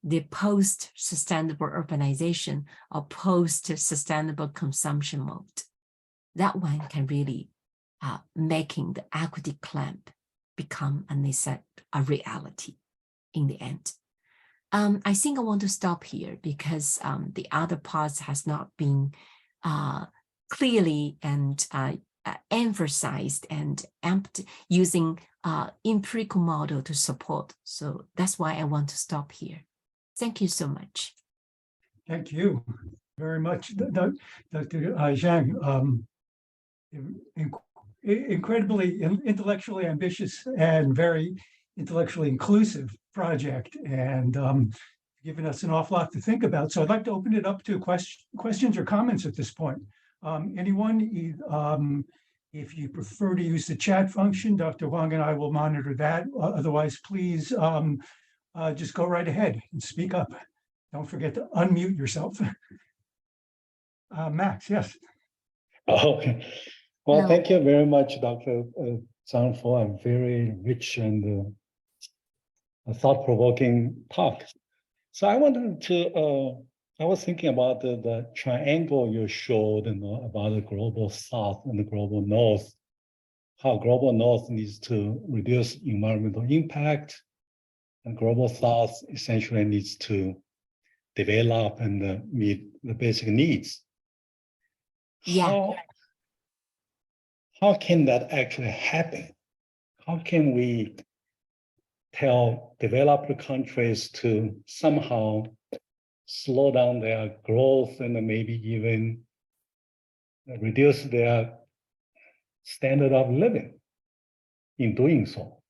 Speaker 2: the post-sustainable urbanization or post-sustainable consumption mode. That one can really making the equity clamp become a reality in the end. I think I want to stop here because the other parts has not been clearly and emphasized and using empirical model to support. So that's why I want to stop here. Thank you so much.
Speaker 1: Thank you very much, Dr. Zhang. Incredibly intellectually ambitious and very intellectually inclusive project, and given us an awful lot to think about. So I'd like to open it up to questions or comments at this point. Anyone, if you prefer to use the chat function, Dr. Huang and I will monitor that. Otherwise, please just go right ahead and speak up. Don't forget to unmute yourself. Max, yes.
Speaker 3: Okay. Well,
Speaker 2: Hello.
Speaker 3: thank you very much, Dr. Zhang, for a very rich and thought-provoking talk. So I wanted to, I was thinking about the triangle you showed, about the global south and the global north, how global north needs to reduce environmental impact, and global south essentially needs to develop and meet the basic needs.
Speaker 2: Yeah.
Speaker 3: How can that actually happen? How can we tell developed countries to somehow slow down their growth and maybe even reduce their standard of living in doing so?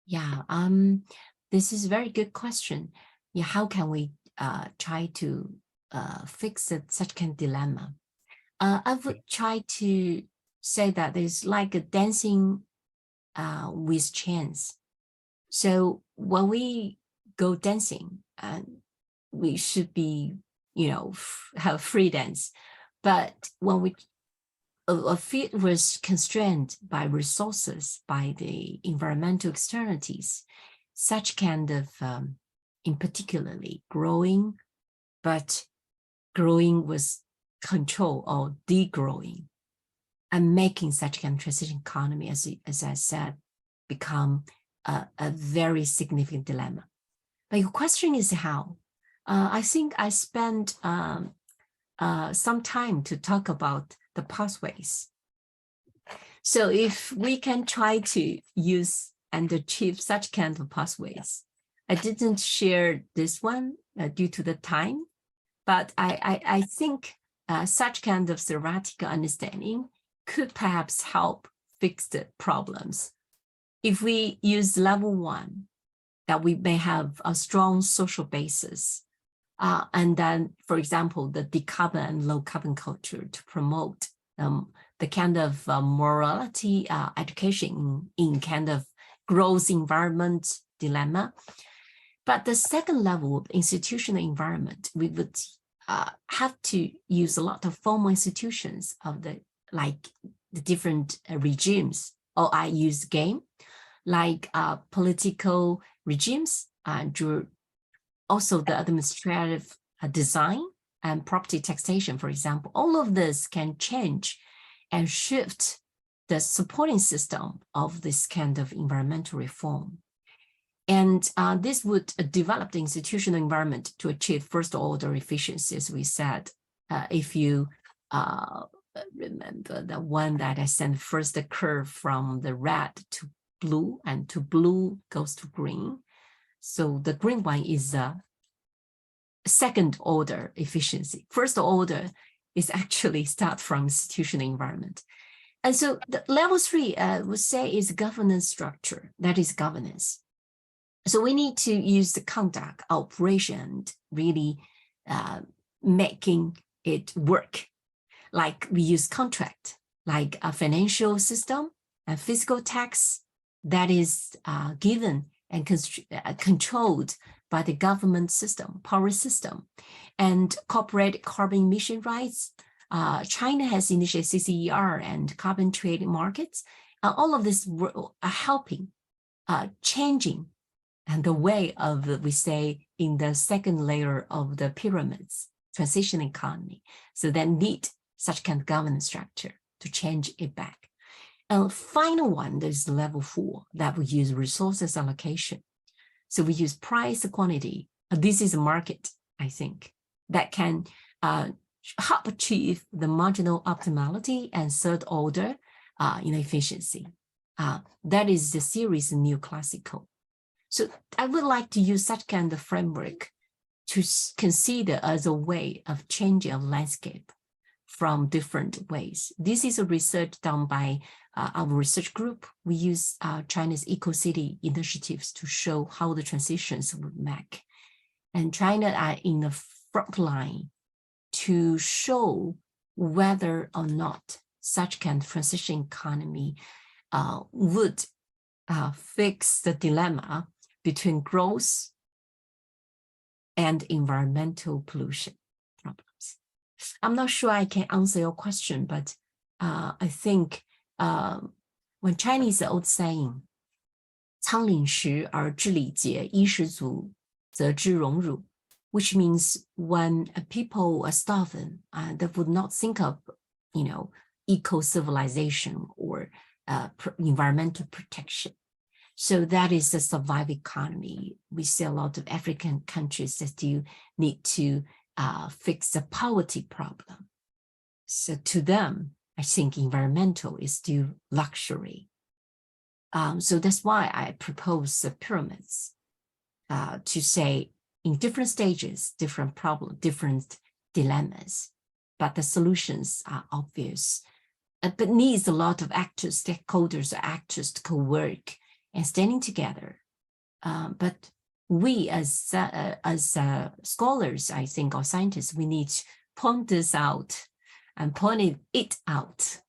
Speaker 2: Yeah. This is a very good question. Yeah. How can we try to fix such kind of dilemma? I would try to say that there's like a dancing with chance. So when we go dancing, we should be, have free dance. But when a field was constrained by resources, by the environmental externalities, such kind of, in particularly growing, but growing was control or degrowing, and making such kind of transition economy, as I said, become a very significant dilemma. But your question is how? I think I spent some time to talk about the pathways. So if we can try to use and achieve such kind of pathways, I didn't share this one due to the time, but I think such kind of theoretical understanding could perhaps help fix the problems. If we use level 1, that we may have a strong social basis, and then, for example, the decarbon and low carbon culture to promote the kind of morality education in kind of growth environment dilemma. But the second level of institutional environment, we would have to use a lot of formal institutions of the different regimes, or I use game, like political regimes, and also the administrative design and property taxation, for example. All of this can change and shift the supporting system of this kind of environmental reform. And this would develop the institutional environment to achieve first order efficiency, as we said. If you remember the one that I sent first, the curve from the red to blue, and to blue goes to green. So the green one is second order efficiency. First order is actually start from institutional environment. And so the level 3 would say is governance structure, that is governance. So we need to use the conduct operation, really making it work. Like we use contract, like a financial system and fiscal tax that is given and controlled by the government system, power system, and corporate carbon emission rights. China has initiated CCER and carbon trade markets. All of this are helping changing and the way of, we say, in the second layer of the pyramids, transition economy. So then need such kind of governance structure to change it back. And final one, there's level 4 that we use resources allocation. So we use price quantity. This is a market, I think, that can help achieve the marginal optimality and third order efficiency. That is the series neoclassical. So I would like to use such kind of framework to consider as a way of changing a landscape from different ways. This is a research done by our research group. We use China's eco-city initiatives to show how the transitions would make. And China are in the front line to show whether or not such kind of transition economy would fix the dilemma between growth and environmental pollution problems. I'm not sure I can answer your question, but I think when Chinese old saying 仓廪实而知礼节，衣食足则知荣辱, which means when people are starving, they would not think of, eco-civilization or environmental protection. So that is the survive economy. We see a lot of African countries that still need to fix the poverty problem. So to them, I think environmental is still luxury. So that's why I propose the pyramids to say in different stages, different problems, different dilemmas, but the solutions are obvious. But needs a lot of actors, stakeholders, actors to co-work and standing together. But we as scholars, I think, or scientists, we need to point this out and point it out.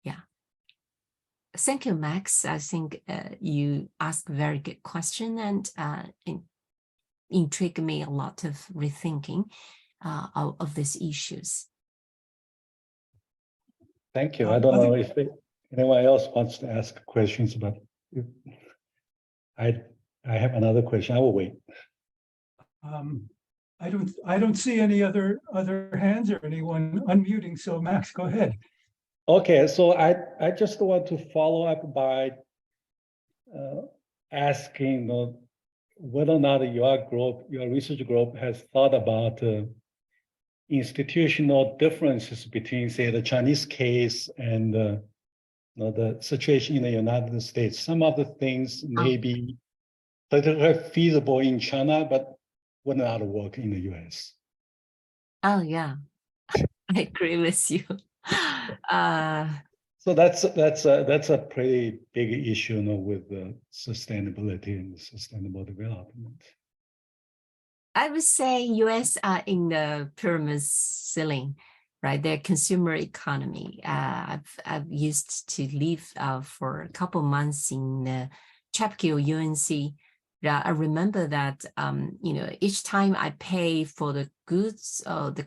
Speaker 2: Yeah. Thank you, Max. I think you asked a very good question and intrigued me a lot of rethinking of these issues.
Speaker 3: Thank you. I don't know if anyone else wants to ask questions, but I have another question. I will wait.
Speaker 1: I don't see any other hands or anyone unmuting. So Max, go ahead.
Speaker 3: Okay, so I just want to follow up by asking whether or not your research group has thought about institutional differences between, say, the Chinese case and the situation in the United States. Some of the things may be feasible in China, but would not work in the US.
Speaker 2: Oh yeah, I agree with you.
Speaker 3: So that's a pretty big issue, with the sustainability and sustainable development.
Speaker 2: I would say US are in the pyramid ceiling, right? Their consumer economy. I've used to live for a couple months in Chapel UNC. I remember that each time I pay for the goods, the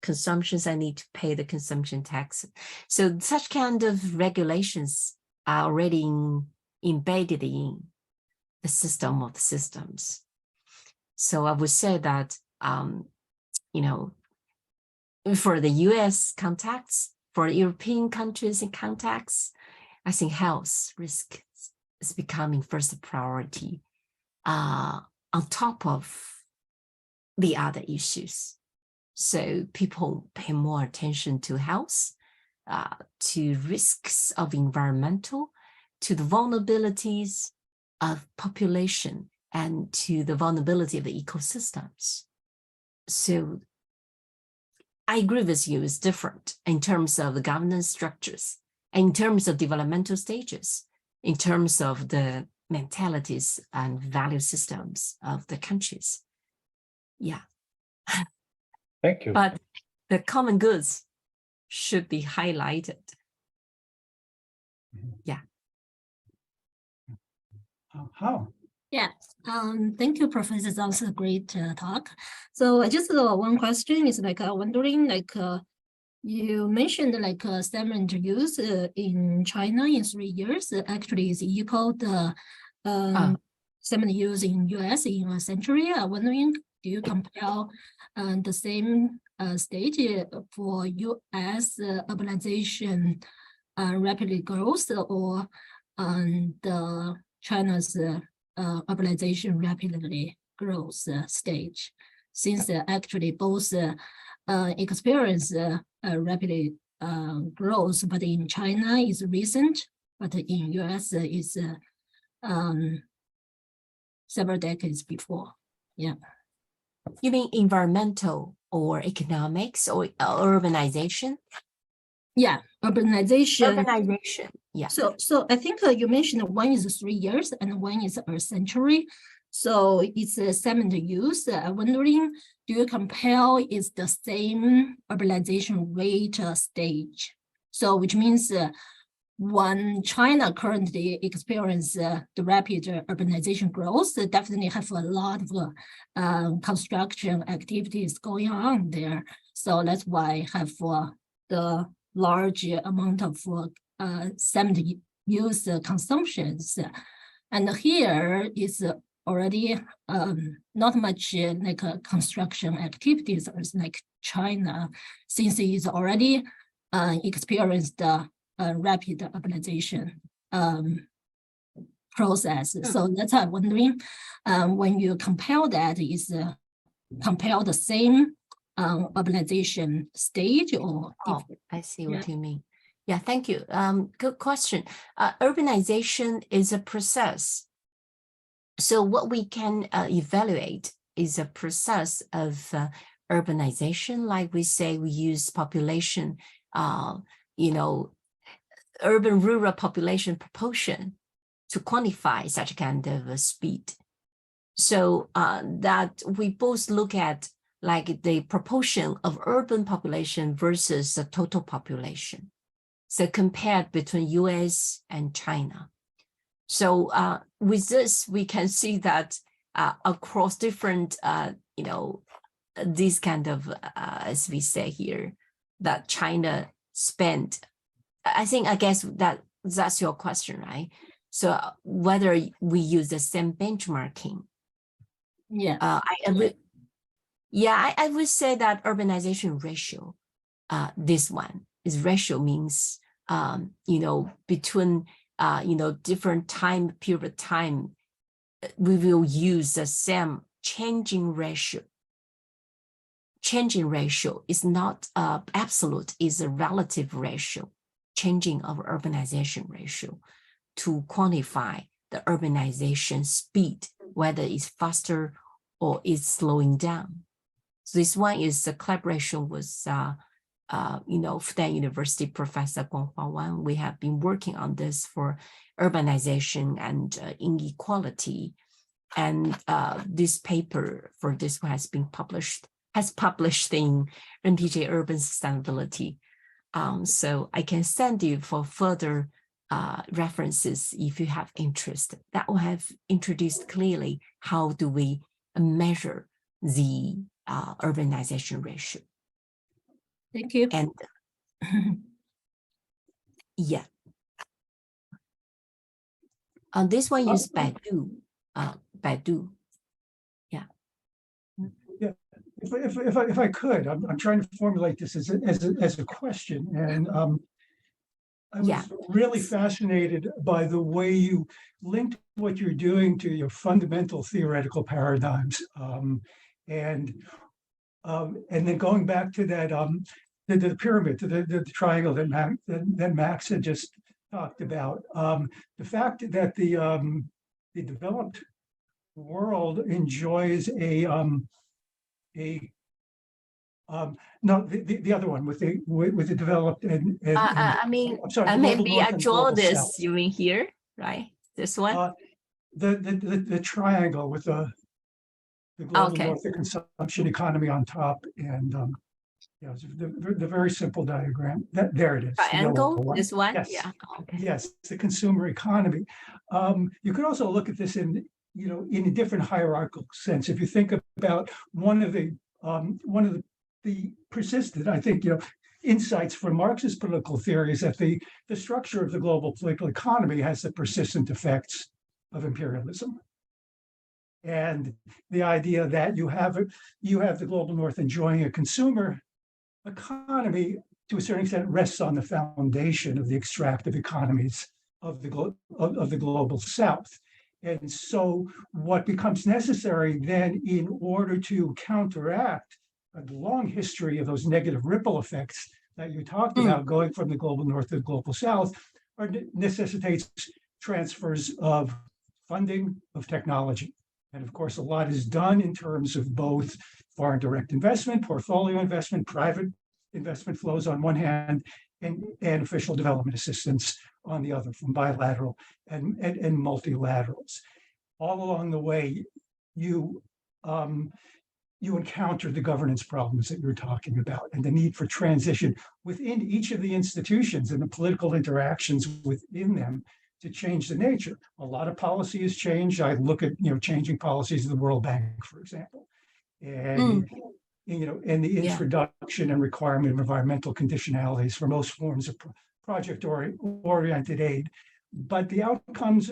Speaker 2: consumptions, I need to pay the consumption tax. So such kind of regulations are already embedded in the system of the systems. So I would say that, for the US contacts, for European countries in contacts, I think health risk is becoming first priority on top of the other issues. So people pay more attention to health, to risks of environmental, to the vulnerabilities of population, and to the vulnerability of the ecosystems. So I agree with you, it's different in terms of the governance structures, in terms of developmental stages, in terms of the mentalities and value systems of the countries. Yeah.
Speaker 3: Thank you.
Speaker 2: But the common goods should be highlighted. Yeah.
Speaker 1: How?
Speaker 4: Yeah, thank you, Professor. That was a great talk. So just one question is wondering, you mentioned cement use in China in 3 years actually is equal the cement use in US in a century. I'm wondering, do you compare the same stage for US urbanization rapidly growth or the China's urbanization rapidly growth stage, since actually both experience rapidly growth, but in China is recent, but in US is several decades before. Yeah.
Speaker 2: You mean environmental or economics or urbanization?
Speaker 4: Yeah, urbanization.
Speaker 2: Urbanization, yeah.
Speaker 4: So I think you mentioned one is 3 years and one is a century. So it's a cement use. I'm wondering, do you compare is the same urbanization rate stage? So which means when China currently experience the rapid urbanization growth, definitely have a lot of construction activities going on there. So that's why I have the large amount of cement use consumptions. And here is already not much like construction activities as like China, since it's already experienced rapid urbanization process. So that's why I'm wondering, when you compare that, is compare the same urbanization stage or?
Speaker 2: Oh, I see what you mean. Yeah, thank you. Good question. Urbanization is a process. So what we can evaluate is a process of urbanization. Like we say, we use population, urban-rural population proportion to quantify such kind of a speed. So that we both look at like the proportion of urban population versus the total population. So compared between US and China. So with this, we can see that across different, these kind of, as we say here, that China spent, I guess that's your question, right? So whether we use the same benchmarking.
Speaker 4: Yeah.
Speaker 2: I would say that urbanization ratio, this one is ratio means, between, different time period time, we will use the same changing ratio. Changing ratio is not absolute, is a relative ratio, changing of urbanization ratio to quantify the urbanization speed, whether it's faster or it's slowing down. So this one is a collaboration with, Fudan University Professor Guanghua Wang. We have been working on this for urbanization and inequality. And this paper for this one has published in NPJ Urban Sustainability. So I can send you for further references if you have interest. That will have introduced clearly how do we measure the urbanization ratio.
Speaker 4: Thank you.
Speaker 2: And yeah. This one is Baidu. Baidu. Yeah.
Speaker 1: Yeah. If I could, I'm trying to formulate this as a question, and I was really fascinated by the way you linked what you're doing to your fundamental theoretical paradigms, and then going back to that the pyramid, to the triangle that Max had just talked about. The fact that the developed world enjoys the other one with the developed and I'm sorry,
Speaker 2: maybe I draw this.
Speaker 1: South.
Speaker 2: You mean here, right? This one.
Speaker 1: The triangle with the global north, the consumption economy on top, and the very simple diagram. There it is.
Speaker 2: Triangle. This one.
Speaker 1: Yes.
Speaker 2: Yeah. Okay.
Speaker 1: Yes, the consumer economy. You could also look at this in a different hierarchical sense. If you think about one of the persistent, I think, insights from Marxist political theory is that the structure of the global political economy has the persistent effects of imperialism. And the idea that you have the global north enjoying a consumer economy to a certain extent rests on the foundation of the extractive economies of the global south. And so what becomes necessary then in order to counteract a long history of those negative ripple effects that you talked about going from the global north to the global south necessitates transfers of funding, of technology. And of course, a lot is done in terms of both foreign direct investment, portfolio investment, private investment flows on one hand, and official development assistance on the other, from bilateral and multilaterals. All along the way, you encounter the governance problems that you're talking about and the need for transition within each of the institutions and the political interactions within them to change the nature. A lot of policy has changed. I look at changing policies of the World Bank, for example. And and the
Speaker 2: Yeah.
Speaker 1: introduction and requirement of environmental conditionalities for most forms of project-oriented aid, but the outcomes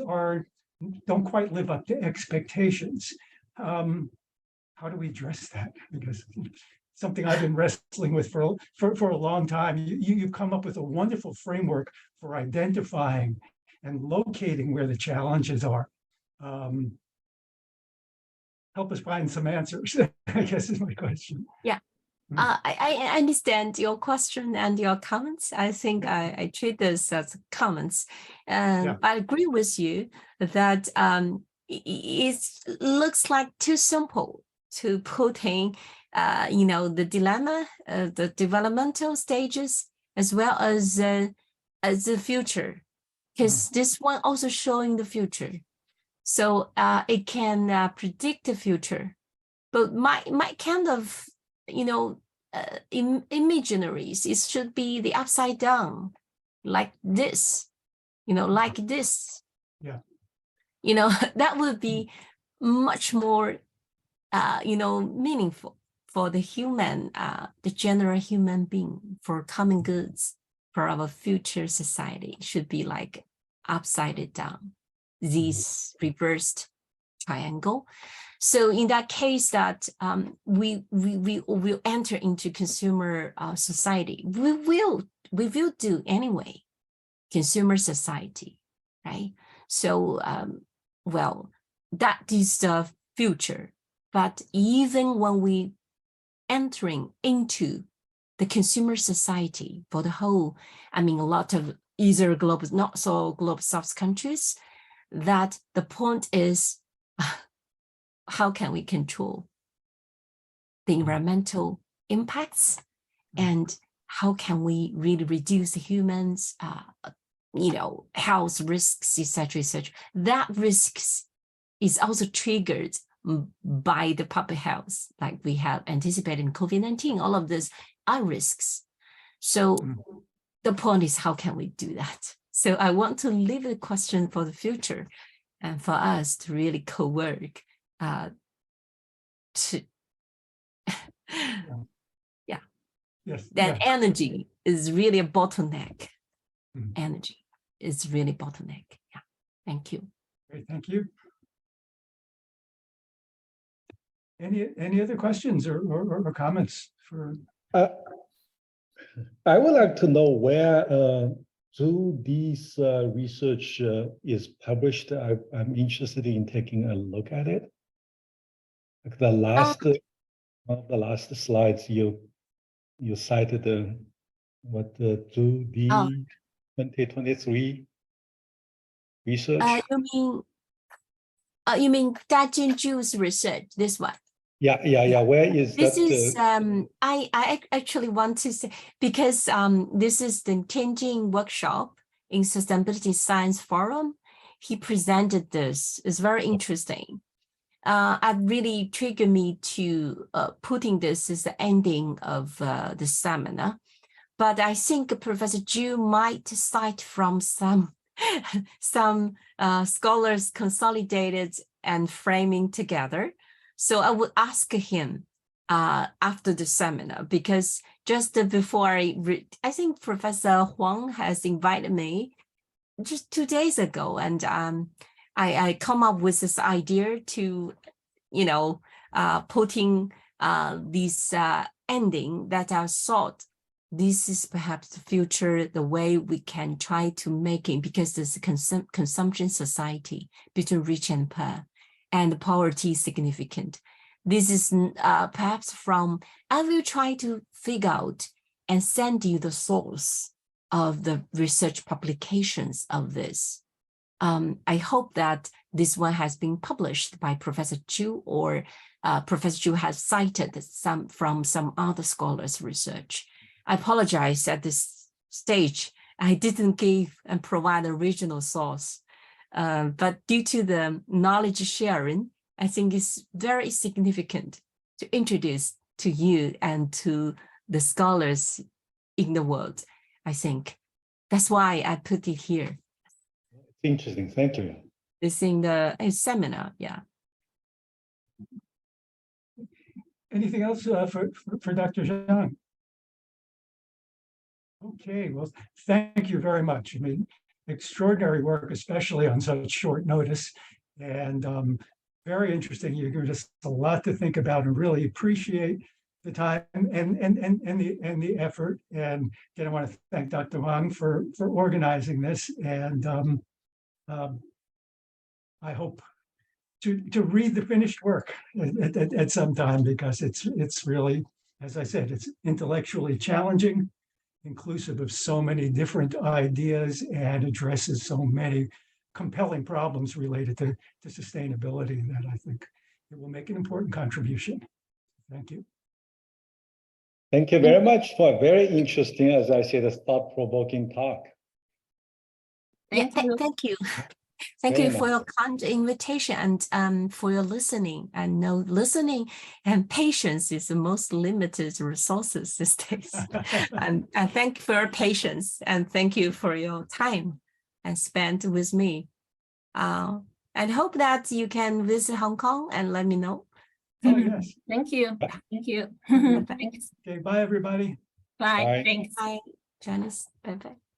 Speaker 1: don't quite live up to expectations. How do we address that? Because something I've been wrestling with for a long time. You've come up with a wonderful framework for identifying and locating where the challenges are. Help us find some answers, I guess is my question.
Speaker 2: Yeah. I understand your question and your comments. I think I treat this as comments. And I agree with you that it looks like too simple to put in, the dilemma, the developmental stages, as well as the future, because this one also showing the future. So it can predict the future. But my kind of, imaginaries, it should be the upside down, like this, like this.
Speaker 1: Yeah.
Speaker 2: That would be much more, meaningful for the human, the general human being, for common goods, for our future society. Should be like upside down, this reversed triangle. So in that case, that we will enter into consumer society. We will do anyway, consumer society, right? So well, that is the future. But even when we entering into the consumer society for the whole, a lot of either global, not so global South countries, that the point is, how can we control the environmental impacts, and how can we really reduce the humans, health risks, etc., etc. That risks is also triggered by the public health, like we have anticipated in COVID-19. All of this are risks. So the point is, how can we do that? So I want to leave the question for the future, and for us to really co-work. Energy is really a bottleneck. Energy is really bottleneck. Yeah. Thank you.
Speaker 1: Great, thank you. Any other questions or comments for?
Speaker 3: I would like to know where this research is published. I'm interested in taking a look at it. Like the last the last slides you cited the 2023 research.
Speaker 2: You mean Dajin Ju's research? This one?
Speaker 3: Yeah. Where is
Speaker 2: this
Speaker 3: that?
Speaker 2: Is I actually want to say, because this is the Tianjin workshop in Sustainability Science Forum. He presented this. It's very interesting. It really triggered me to putting this as the ending of the seminar. But I think Professor Zhu might cite from some scholars consolidated and framing together. So I would ask him after the seminar, because just before I think Professor Huang has invited me just 2 days ago, and I come up with this idea to, putting this ending that I thought this is perhaps the future, the way we can try to make it, because there's a consumption society between rich and poor, and poverty is significant. This is perhaps I will try to figure out and send you the source of the research publications of this. I hope that this one has been published by Professor Zhu, or Professor Zhu has cited from some other scholars' research. I apologize at this stage. I didn't give and provide an original source, but due to the knowledge sharing, I think it's very significant to introduce to you and to the scholars in the world. I think that's why I put it here.
Speaker 3: Interesting, thank you.
Speaker 2: It's in the seminar, yeah.
Speaker 1: anything else for Dr. Zhang? Okay, well, thank you very much. I mean, extraordinary work, especially on such short notice, and very interesting. You give us a lot to think about, and really appreciate the time and the effort. And again, I want to thank Dr. Wang for organizing this, and I hope to read the finished work at some time, because it's really, as I said, it's intellectually challenging, inclusive of so many different ideas, and addresses so many compelling problems related to sustainability that I think it will make an important contribution. Thank you.
Speaker 3: Thank you very much for a very interesting, as I said, a thought-provoking talk.
Speaker 2: Yeah,
Speaker 4: Thank you.
Speaker 2: thank you. Thank
Speaker 3: Very
Speaker 2: you for
Speaker 3: nice.
Speaker 2: your kind invitation, and for your listening. And know listening and patience is the most limited resources these days. And thank you for your patience, and thank you for your time and spent with me. And hope that you can visit Hong Kong and let me know.
Speaker 1: Oh, yes.
Speaker 4: Thank you. Thank you.
Speaker 2: Bye-bye.
Speaker 4: Thanks.
Speaker 1: Okay, bye, everybody.
Speaker 4: Bye.
Speaker 3: Bye.
Speaker 4: Thanks.
Speaker 2: Bye, Janice. Bye bye.